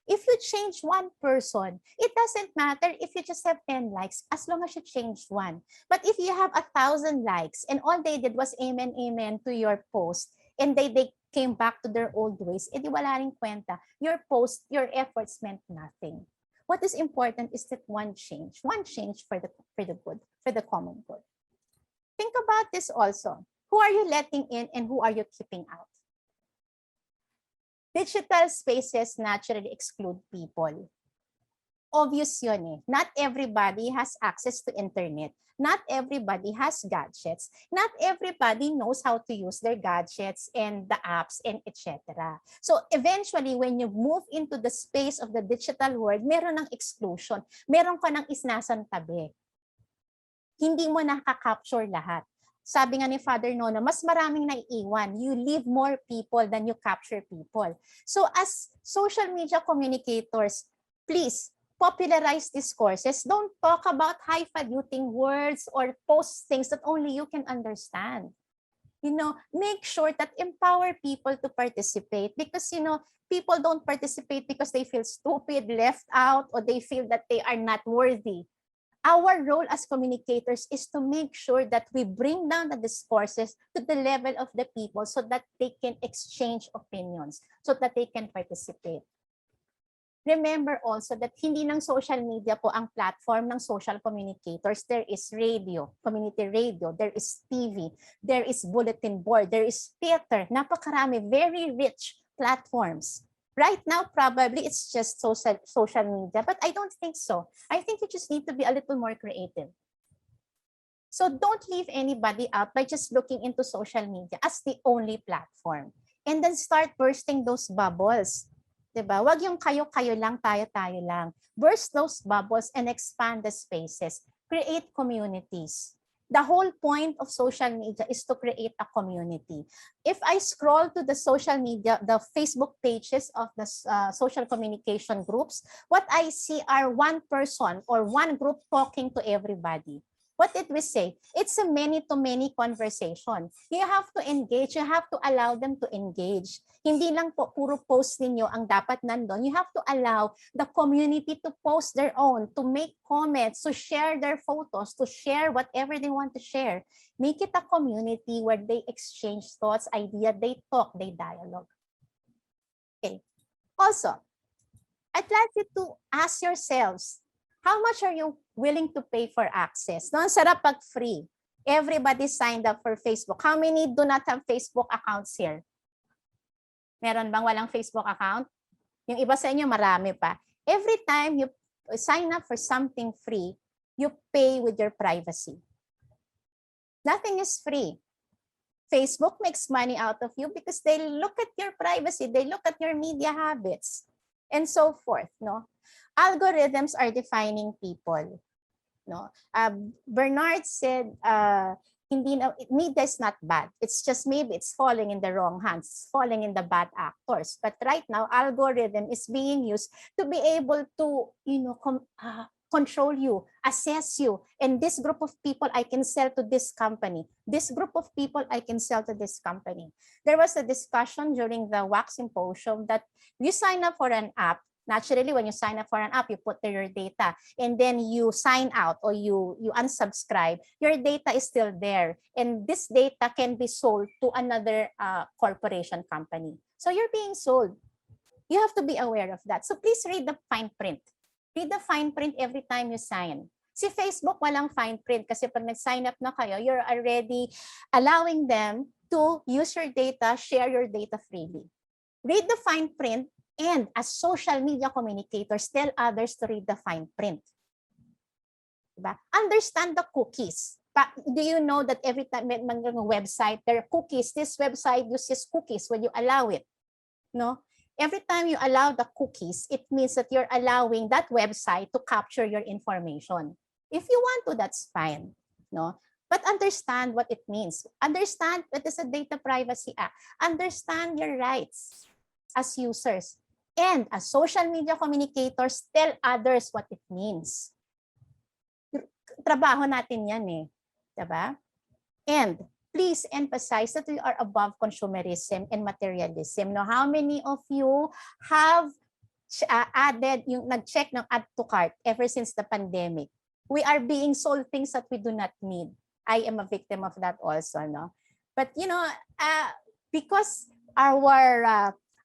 If you change one person, it doesn't matter if you just have 10 likes, as long as you change one. But if you have 1,000 likes and all they did was amen, amen to your post, and they came back to their old ways, edi wala ring kwenta. Your post, your efforts meant nothing. What is important is that one change for the good, for the common good. Think about this also. Who are you letting in and who are you keeping out? Digital spaces naturally exclude people. Obvious yun eh. Not everybody has access to internet. Not everybody has gadgets. Not everybody knows how to use their gadgets and the apps and etc. So eventually, when you move into the space of the digital world, meron ng exclusion. Meron ka ng isnasan tabi. Hindi mo nakaka-capture lahat. Sabi nga ni Father Nono, mas maraming naiiwan. You leave more people than you capture people. So as social media communicators, please popularize discourses. Don't talk about highfalutin words or post things that only you can understand. You know, make sure that empower people to participate because, you know, people don't participate because they feel stupid, left out, or they feel that they are not worthy. Our role as communicators is to make sure that we bring down the discourses to the level of the people so that they can exchange opinions, so that they can participate. Remember also that hindi ng social media po ang platform ng social communicators. There is radio, community radio, there is TV, there is bulletin board, there is theater. Napakarami, very rich platforms. Right now, probably it's just social media, but I don't think so. I think you just need to be a little more creative. So don't leave anybody out by just looking into social media as the only platform. And then start bursting those bubbles. Diba? Wag yung kayo-kayo lang, tayo-tayo lang. Burst those bubbles and expand the spaces. Create communities. The whole point of social media is to create a community. If I scroll to the social media, the Facebook pages of the social communication groups, what I see are one person or one group talking to everybody. What did we say? It's a many-to-many conversation. You have to engage. You have to allow them to engage. Hindi lang po puro post ninyo ang dapat nandun. You have to allow the community to post their own, to make comments, to share their photos, to share whatever they want to share. Make it a community where they exchange thoughts, ideas, they talk, they dialogue. Okay. Also, I'd like you to ask yourselves, how much are you willing to pay for access? No, ang sarap pag free. Everybody signed up for Facebook. How many do not have Facebook accounts here? Meron bang walang Facebook account? Yung iba sa inyo, marami pa. Every time you sign up for something free, you pay with your privacy. Nothing is free. Facebook makes money out of you because they look at your privacy, they look at your media habits, and so forth. No? Algorithms are defining people. No, Bernard said, hindi na, media is not bad. It's just maybe it's falling in the wrong hands, falling in the bad actors. But right now, algorithm is being used to be able to, control you, assess you. And this group of people I can sell to this company. This group of people I can sell to this company. There was a discussion during the WAC symposium that you sign up for an app. Naturally, when you sign up for an app, you put there your data, and then you sign out or you unsubscribe. Your data is still there, and this data can be sold to another corporation company. So you're being sold. You have to be aware of that. So please read the fine print. Read the fine print every time you sign. Si Facebook walang fine print kasi pag nag-sign up na kayo, you're already allowing them to use your data, share your data freely. Read the fine print. And as social media communicators, tell others to read the fine print. Diba? Understand the cookies. Do you know that every time may website, there are cookies? This website uses cookies when you allow it. No? Every time you allow the cookies, it means that you're allowing that website to capture your information. If you want to, that's fine. No? But understand what it means. Understand what is a Data Privacy Act. Understand your rights as users. And as social media communicators, tell others what it means. Trabaho natin yan eh. Diba? And please emphasize that we are above consumerism and materialism. Now, how many of you have added, yung nag-check ng add to cart ever since the pandemic? We are being sold things that we do not need. I am a victim of that also. No? But, because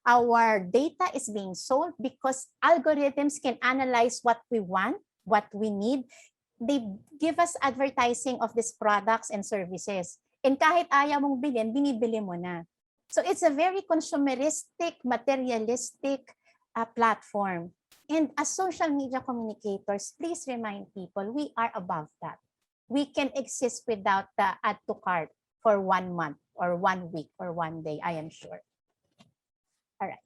our data is being sold, because algorithms can analyze what we want, what we need. They give us advertising of these products and services. And kahit ayaw mong bilhin, binibili mo na. So it's a very consumeristic, materialistic platform. And as social media communicators, please remind people, we are above that. We can exist without the add to cart for 1 month or 1 week or 1 day, I am sure. All right.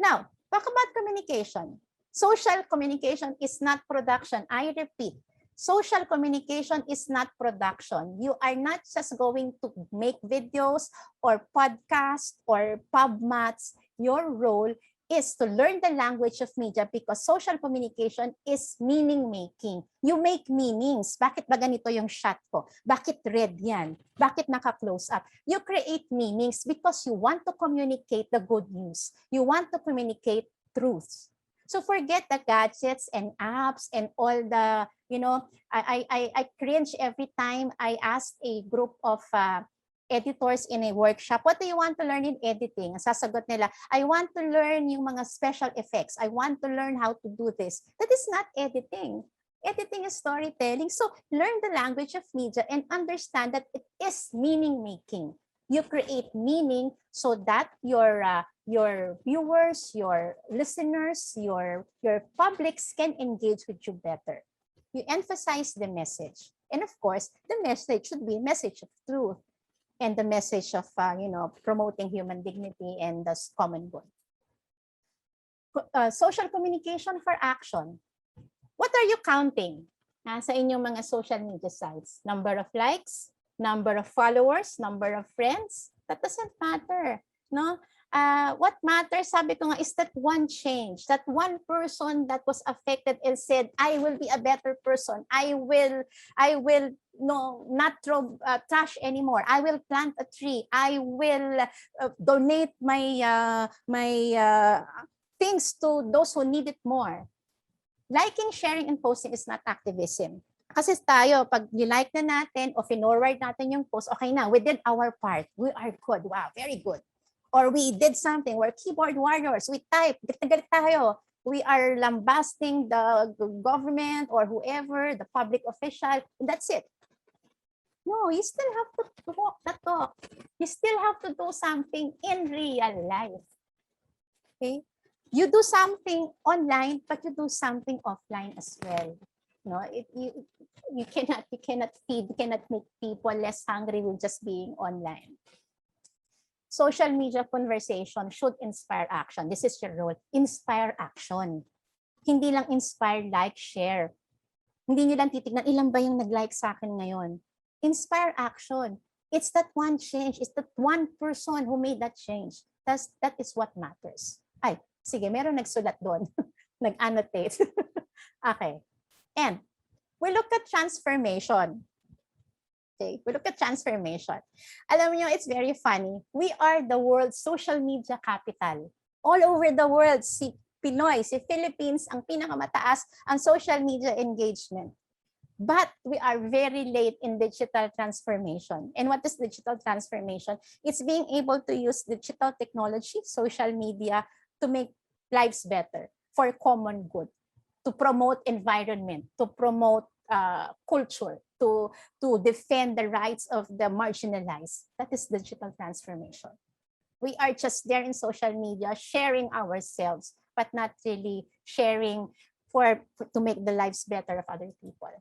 Now, talk about communication. Social communication is not production. I repeat, social communication is not production. You are not just going to make videos or podcasts or pubmats. Your role is to learn the language of media because social communication is meaning making. You make meanings. Bakit ba ganito yung shot ko? Bakit red yan? Bakit naka-close up? You create meanings because you want to communicate the good news. You want to communicate truths. So forget the gadgets and apps and all the, I cringe every time I ask a group of editors in a workshop, what do you want to learn in editing? Sasagot nila, I want to learn yung mga special effects. I want to learn how to do this. That is not editing. Editing is storytelling. So learn the language of media and understand that it is meaning making. You create meaning so that your viewers, your listeners, your publics can engage with you better. You emphasize the message. And of course, the message should be a message of truth and the message of promoting human dignity and the common good. Social communication for action. What are you counting sa inyong mga social media sites? Number of likes, number of followers, number of friends? That doesn't matter. No? What matters, sabi ko nga, is that one change, that one person that was affected and said, I will be a better person. I will not throw trash anymore. I will plant a tree. I will donate my things to those who need it more. Liking, sharing, and posting is not activism. Kasi tayo, pag like na natin o forward natin yung post, okay na, we did our part. We are good. Wow, very good. Or we did something. We're keyboard warriors. We type. Galit tayo. We are lambasting the government or whoever, the public official. That's it. No, you still have to walk the talk. You still have to do something in real life. Okay? You do something online, but you do something offline as well. No, you cannot feed, you cannot make people less hungry with just being online. Social media conversation should inspire action. This is your role. Inspire action. Hindi lang inspire, like, share. Hindi nyo lang titignan, ilan ba yung nag-like sa akin ngayon? Inspire action. It's that one change. It's that one person who made that change. That is what matters. Ay, sige, meron nagsulat doon. Nag-annotate. Okay. And we look at transformation. Okay, we look at transformation. Alam niyo, it's very funny. We are the world's social media capital. All over the world, si Pinoy, si Philippines, ang pinakamataas ang social media engagement. But we are very late in digital transformation. And what is digital transformation? It's being able to use digital technology, social media, to make lives better for common good, to promote environment, to promote culture, to defend the rights of the marginalized. That is digital transformation. We are just there in social media sharing ourselves, but not really sharing to make the lives better of other people.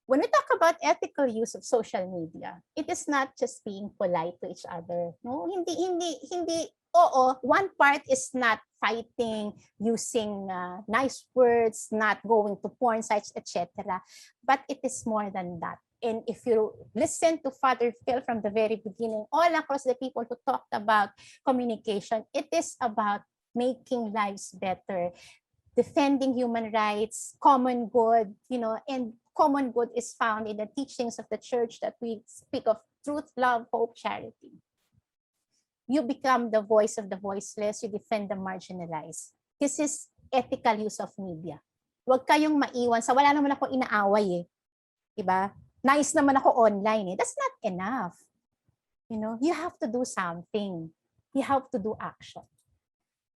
When we talk about ethical use of social media, it is not just being polite to each other. No, hindi. Oo, one part is not fighting, using nice words, not going to porn sites, etc. But it is more than that. And if you listen to Father Phil from the very beginning, all across the people who talked about communication, it is about making lives better, defending human rights, common good, and common good is found in the teachings of the church that we speak of truth, love, hope, charity. You become the voice of the voiceless, you defend the marginalized. This is ethical use of media. Huwag kayong maiwan sa wala naman ako inaaway eh. Diba? Nice naman ako online eh. That's not enough. You have to do something. You have to do action.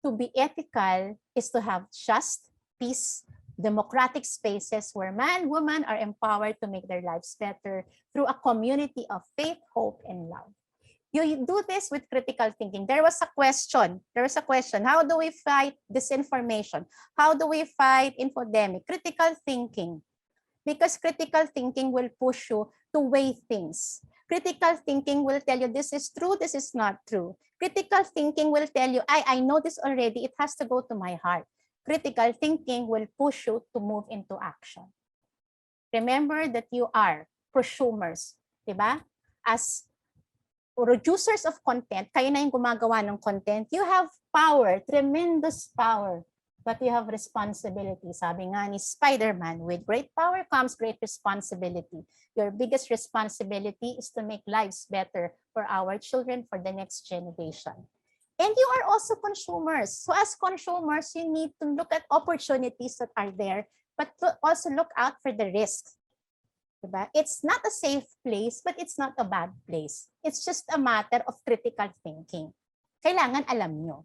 To be ethical is to have just, peace, democratic spaces where man, woman are empowered to make their lives better through a community of faith, hope, and love. You do this with critical thinking. There was a question. How do we fight disinformation? How do we fight infodemic? Critical thinking. Because critical thinking will push you to weigh things. Critical thinking will tell you this is true, this is not true. Critical thinking will tell you, I know this already, it has to go to my heart. Critical thinking will push you to move into action. Remember that you are prosumers, diba? As producers of content, kayo na yung gumagawa ng content, you have power, tremendous power, but you have responsibility. Sabi nga ni Spider-Man, with great power comes great responsibility. Your biggest responsibility is to make lives better for our children, for the next generation. And you are also consumers. So as consumers, you need to look at opportunities that are there, but to also look out for the risks. Diba? It's not a safe place, but it's not a bad place. It's just a matter of critical thinking. Kailangan alam nyo.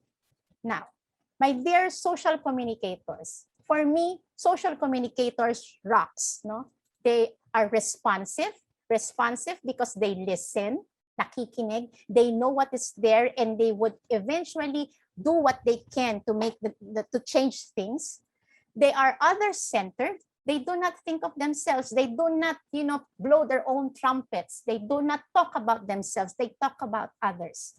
Now, my dear social communicators, for me, social communicators rocks. No? They are responsive because they listen, nakikinig, they know what is there, and they would eventually do what they can to make to change things. They are other-centered. They do not think of themselves. They do not, blow their own trumpets. They do not talk about themselves. They talk about others.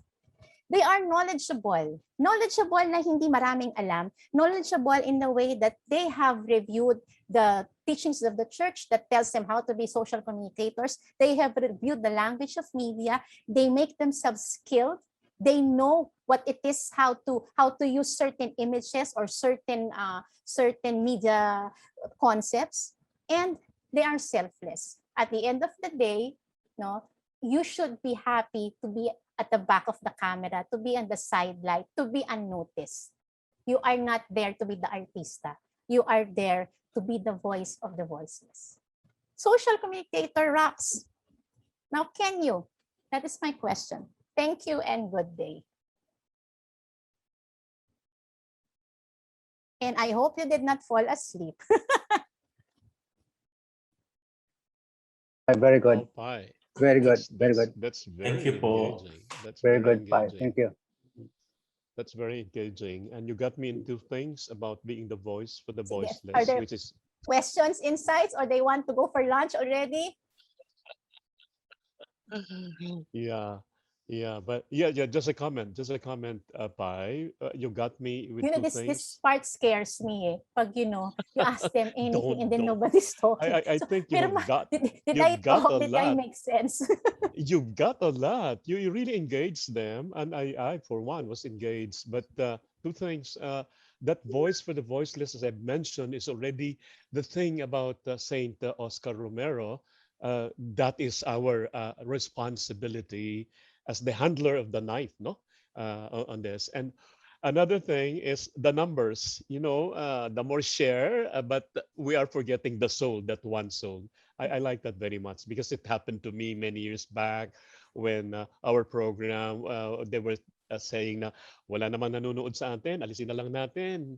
They are knowledgeable. Knowledgeable na hindi maraming alam. Knowledgeable in the way that they have reviewed the teachings of the church that tells them how to be social communicators. They have reviewed the language of media. They make themselves skilled. They know what it is, how to use certain images or certain media concepts, and they are selfless. At the end of the day, you should be happy to be at the back of the camera, to be on the sidelight, to be unnoticed. You are not there to be the artista. You are there to be the voice of the voiceless. Social communicator rocks. Now, can you? That is my question. Thank you and good day. And I hope you did not fall asleep. Very good. Oh, Pi. Very good. Very good. That's very Thank you, Paul. engaging. That's Very very good, Pi. engaging. Thank you. That's very engaging. And you got me into things about being the voice for the Sige. Are voiceless, there which is questions, insights, or they want to go for lunch already? yeah. Yeah, but yeah, just a comment, Pai. You got me with You know, two this things. part scares me, eh. Pag, you ask them anything and then Don't. nobody's talking. I So, think pero did I you've got talk? a Did I lot. make sense? You've got a lot. You really engage them, and I for one was engaged. But two things. That voice for the voiceless, as I mentioned, is already the thing about Saint Oscar Romero. That is our responsibility as the handler of the knife, no, on this. And another thing is the numbers. The more share, but we are forgetting the soul, that one soul. I like that very much because it happened to me many years back when our program, they were saying na wala namang nanonood sa atin, alisin na lang natin.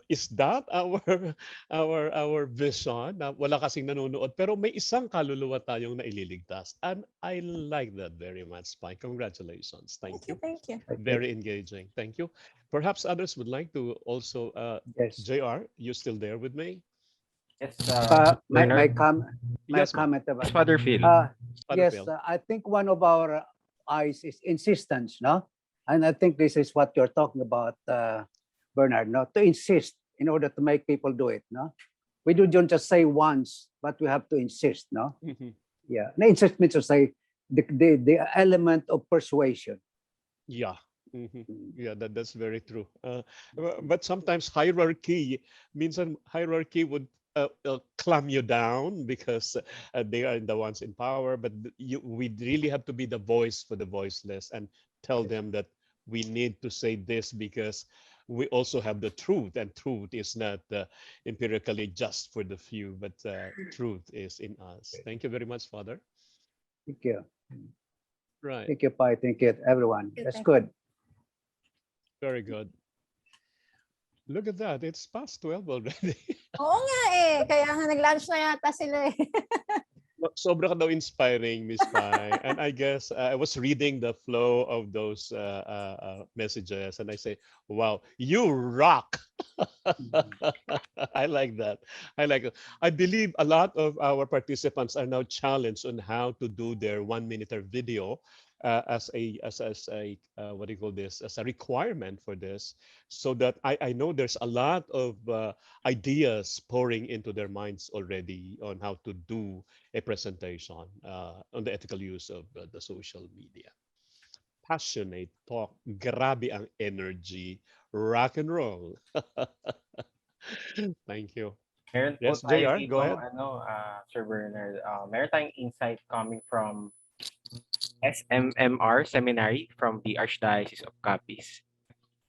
Is that our our vision na wala kasing nanonood pero may isang kaluluwa tayong naililigtas? And I like that very much, Spike. Congratulations. Thank Thank you, you. thank you. Thank you. Very engaging. Thank you. Perhaps others would like to also, Yes. JR, you still there with me? Yes, My Bernard. my Yes, ma'am. comment Yes, about Father Phil. Father yes, Phil. I think one of our eyes is insistence, no? And I think this is what you're talking about, Bernard, no? To insist in order to make people do it, no? We don't just say once, but we have to insist, no? Mhm. Yeah. No, insist means to say the element of persuasion. Yeah. Mhm. Mm. Yeah, that's very true. But sometimes hierarchy means hierarchy would clamp you down because they are the ones in power. But we really have to be the voice for the voiceless and tell Yes. them that we need to say this because we also have the truth, and truth is not empirically just for the few, but truth is in us. Thank you very much, Father. Thank you. Right. Thank you, Pai. Thank you, everyone. Thank you, That's thank good. Very good. Look at that. It's past 12 already. Oo nga eh. Kaya nga nag-lunch na yata sila eh. Sobra ka daw inspiring, Miss Pai. And I guess I was reading the flow of those messages and I say, wow, you rock. Mhm. I like that. I like it. I believe a lot of our participants are now challenged on how to do their 1 minute video as a what do you call this, as a requirement for this, so that I know there's a lot of ideas pouring into their minds already on how to do a presentation on the ethical use of the social media. Passionate talk. Grabe ang energy. Rock and roll. Thank you. Meron po Yes, tayo JR, go ditong ahead. Sir Bernard, meron tayong insight coming from SMMR Seminary from the Archdiocese of Capiz.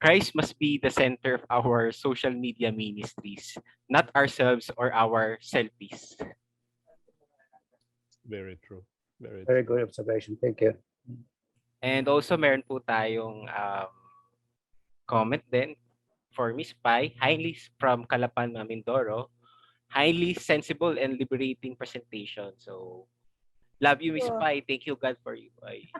Christ must be the center of our social media ministries, not ourselves or our selfies. Very true. Very Very true. good observation. Thank you. And also meron po tayong comment din for Miss Pai, highly from Calapan, Mindoro, highly sensible and liberating presentation. So, love you, Miss So, Pai. Thank you, God, for you. Ay,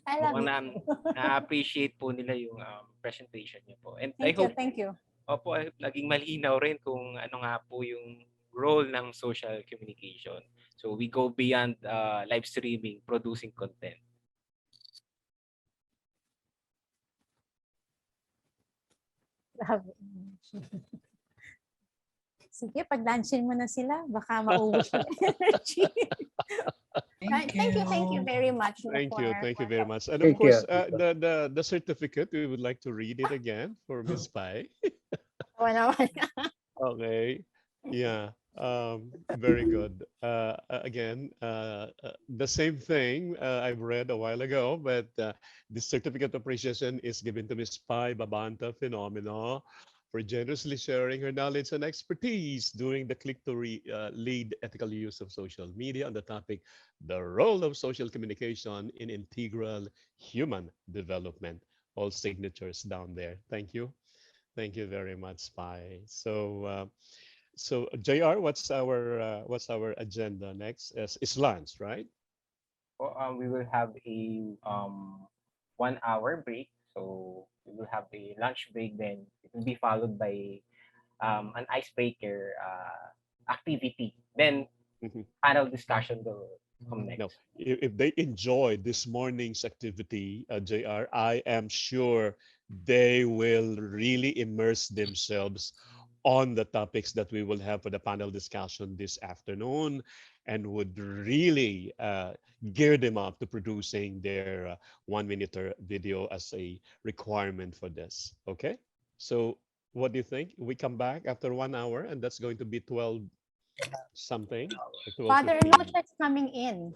I love mukhang you. na-appreciate po nila yung presentation niyo po. And I Thank you, hope, thank you. opo, laging malinaw rin kung ano nga po yung role ng social communication. So, we go beyond live streaming, producing content. Grabe. Sige, pag-lunchin mo na sila, baka maubos yung energy. Thank you very much Thank you very for much. And of Thank you. course, the certificate, we would like to read it again for Miss Pai. naman. Okay. Yeah. Very good. Again, the same thing I've read a while ago, but this certificate of appreciation is given to Miss Pai Mabanta-FENOMENO for generously sharing her knowledge and expertise during the Click to Lead ethical use of social media on the topic, the role of social communication in integral human development. All signatures down there. Thank you. Thank you very much, Spy. So JR, what's our agenda next? Is lunch, right? We will have a 1 hour break. So we will have a lunch break. Then it will be followed by an icebreaker activity. Then Mhm. panel discussion will connect. No, if they enjoy this morning's activity, JR, I am sure they will really immerse themselves on the topics that we will have for the panel discussion this afternoon, and would really gear them up to producing their 1 minute video as a requirement for this. Okay, so what do you think? We come back after 1 hour, and that's going to be 12 something, like Father 12:15. Anucha is coming in.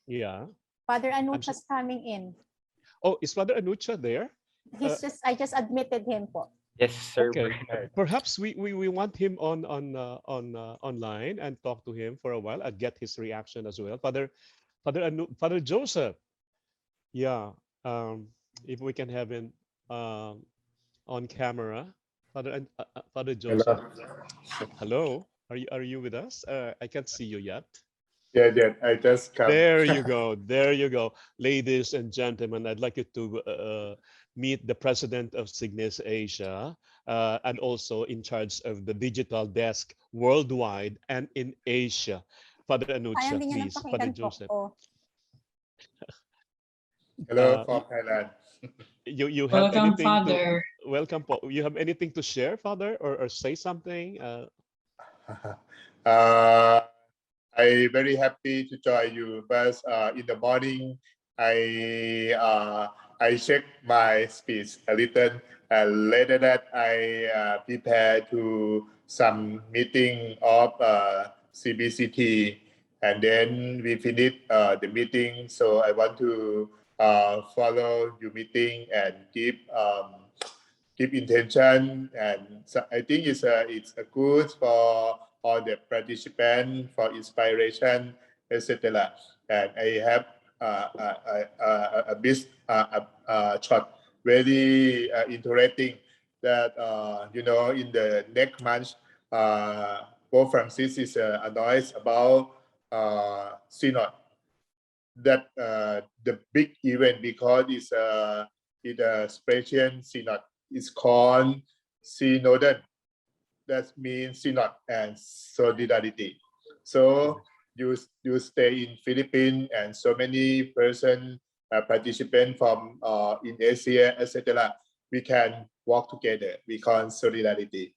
Yeah. Father I'm so, Anucha is coming in. oh, is Father Anucha there? I just admitted him po. Yes, Sir Okay. Bernard. Perhaps we want him on online and talk to him for a while and get his reaction as well. Father Joseph. Yeah. If we can have him on camera. Father Hello. Joseph. Hello. Are you with us? I can't see you yet. Yeah, I just come. There you go. There you go. Ladies and gentlemen, I'd like you to meet the president of Cygnus Asia and also in charge of the digital desk worldwide and in Asia. Father Sayang Anucha, din niya please. Father napakinggan po Joseph. ko. Hello Uh, from Thailand. you have Welcome, anything to Father. welcome? You have anything to share, Father, or say something? uh, I very happy to join you. But in the morning, I check my speech a little. Later that I prepare to some meeting of CBCT, and then we finish the meeting. So I want to follow your meeting and keep intention, and so I think it's a good for all the participants for inspiration, etc. And I have a bit shot very interesting that in the next month Pope Francis is announced about synod, that the big event, because it's a special synod. It's called synodon. That means synod and solidarity. So you stay in Philippines, and so many person participant from in Asia, etc. We can work together. We call solidarity,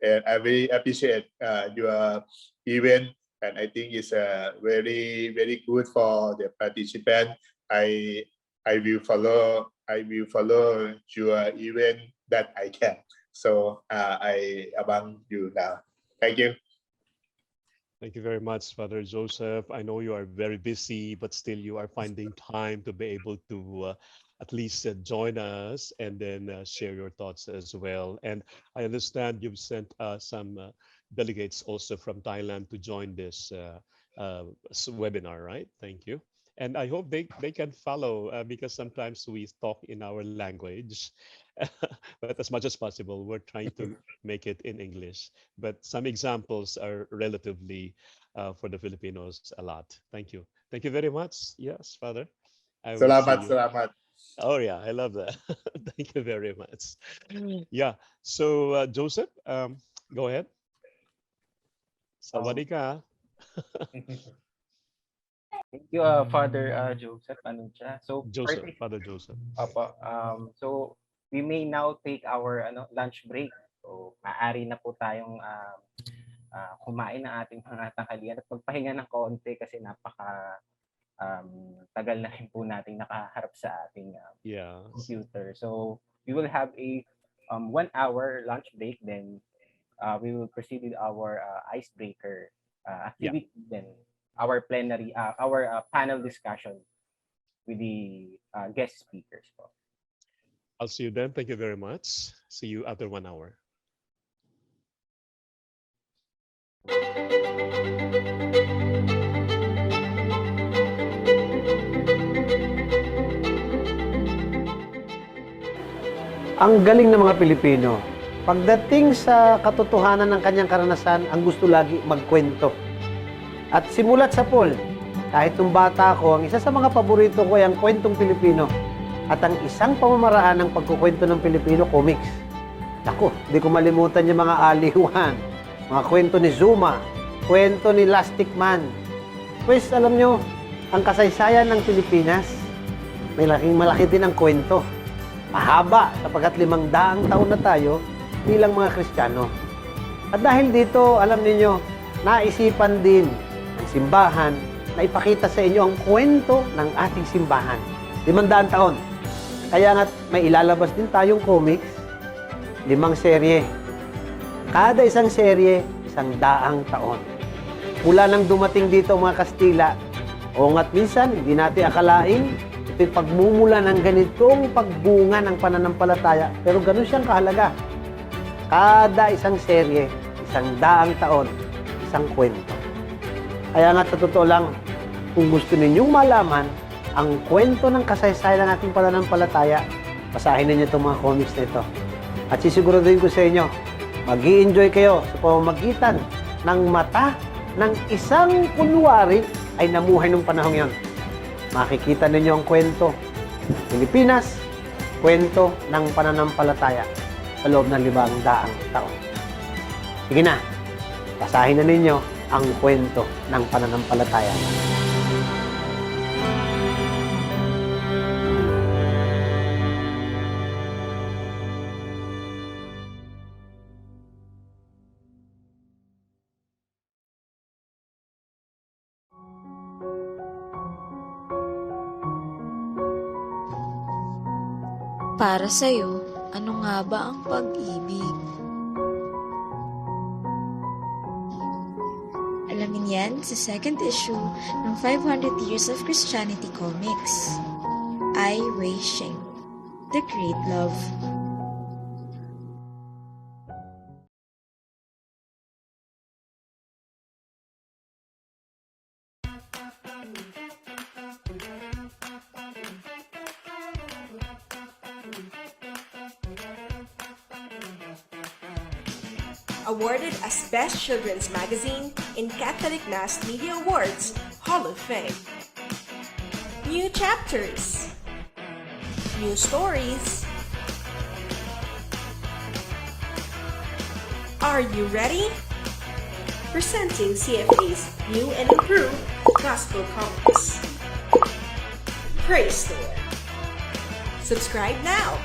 and I really appreciate your event, and I think it's very good for the participant. I will follow your event that I can. So I among you now. Thank you. Thank you very much, Father Joseph. I know you are very busy, but still you are finding time to be able to at least join us and then share your thoughts as well. And I understand you've sent some delegates also from Thailand to join this webinar, right? Thank you. And I hope they can follow because sometimes we talk in our language, but as much as possible, we're trying to make it in English. But some examples are relatively for the Filipinos a lot. Thank you. Thank you very much. Yes, Father. I will see you. Salamat. Oh yeah, I love that. Thank you very much. Yeah. So Joseph, go ahead. Sawadika. Thank you, Father Joseph Anucha. So, Father Joseph. so we may now take our lunch break. So, maaari na po tayong kumain ng ating mga tanghalian at magpahinga ng konti kasi napaka tagal na rin po nating nakaharap sa ating computer. So, we will have a 1 hour lunch break, then we will proceed with our icebreaker activity, then our plenary, our panel discussion with the guest speakers. I'll see you then. Thank you very much. See you after 1 hour. Ang galing ng mga Pilipino. Pagdating sa katotohanan ng kanyang karanasan, ang gusto lagi magkwento. At simulat sa Paul, kahit nung bata ko, ang isa sa mga paborito ko ay ang kwentong Pilipino. At ang isang pamamaraan ng pagkukwento ng Pilipino, comics. Ako, di ko malimutan yung mga aliwan, mga kwento ni Zuma, kwento ni Lastic Man. Pues alam nyo, ang kasaysayan ng Pilipinas, may malaki din ang kwento. Mahaba sapagkat 500 taon na tayo bilang mga Kristiyano. At dahil dito, alam niyo, naisipan din ng simbahan na ipakita sa inyo ang kwento ng ating simbahan. 500 taon. Kaya nga may ilalabas din tayong comics, 5 serye. Kada isang serye, 100 taon. Mula nang dumating dito mga Kastila, o nga't minsan, hindi natin akalain, ito'y pagmumula ng ganitong pagbunga ng pananampalataya. Pero ganun siyang kahalaga. Kada isang serye, 100 taon, isang kwento. Kaya nga sa totoo lang, kung gusto ninyong malaman ang kwento ng kasaysayan ng ating pananampalataya, basahin ninyo itong mga comics na ito. At sisiguraduhin ko sa inyo, mag-i-enjoy kayo sa pamamagitan ng mata ng isang kunwari ay namuhay nung panahon yon. Makikita ninyo ang kwento. Pilipinas, kwento ng pananampalataya sa loob ng 500 taon. Sige na, basahin na ninyo ang kwento ng pananampalataya. Para sa'yo, ano nga ba ang pag-ibig? Alamin yan sa second issue ng 500 Years of Christianity Comics. I Wei Sheng, The Great Love. Awarded as Best Children's Magazine in Catholic Mass Media Awards Hall of Fame. New chapters. New stories. Are you ready? Presenting CFA's new and improved Gospel Comics. Praise the Lord. Subscribe now.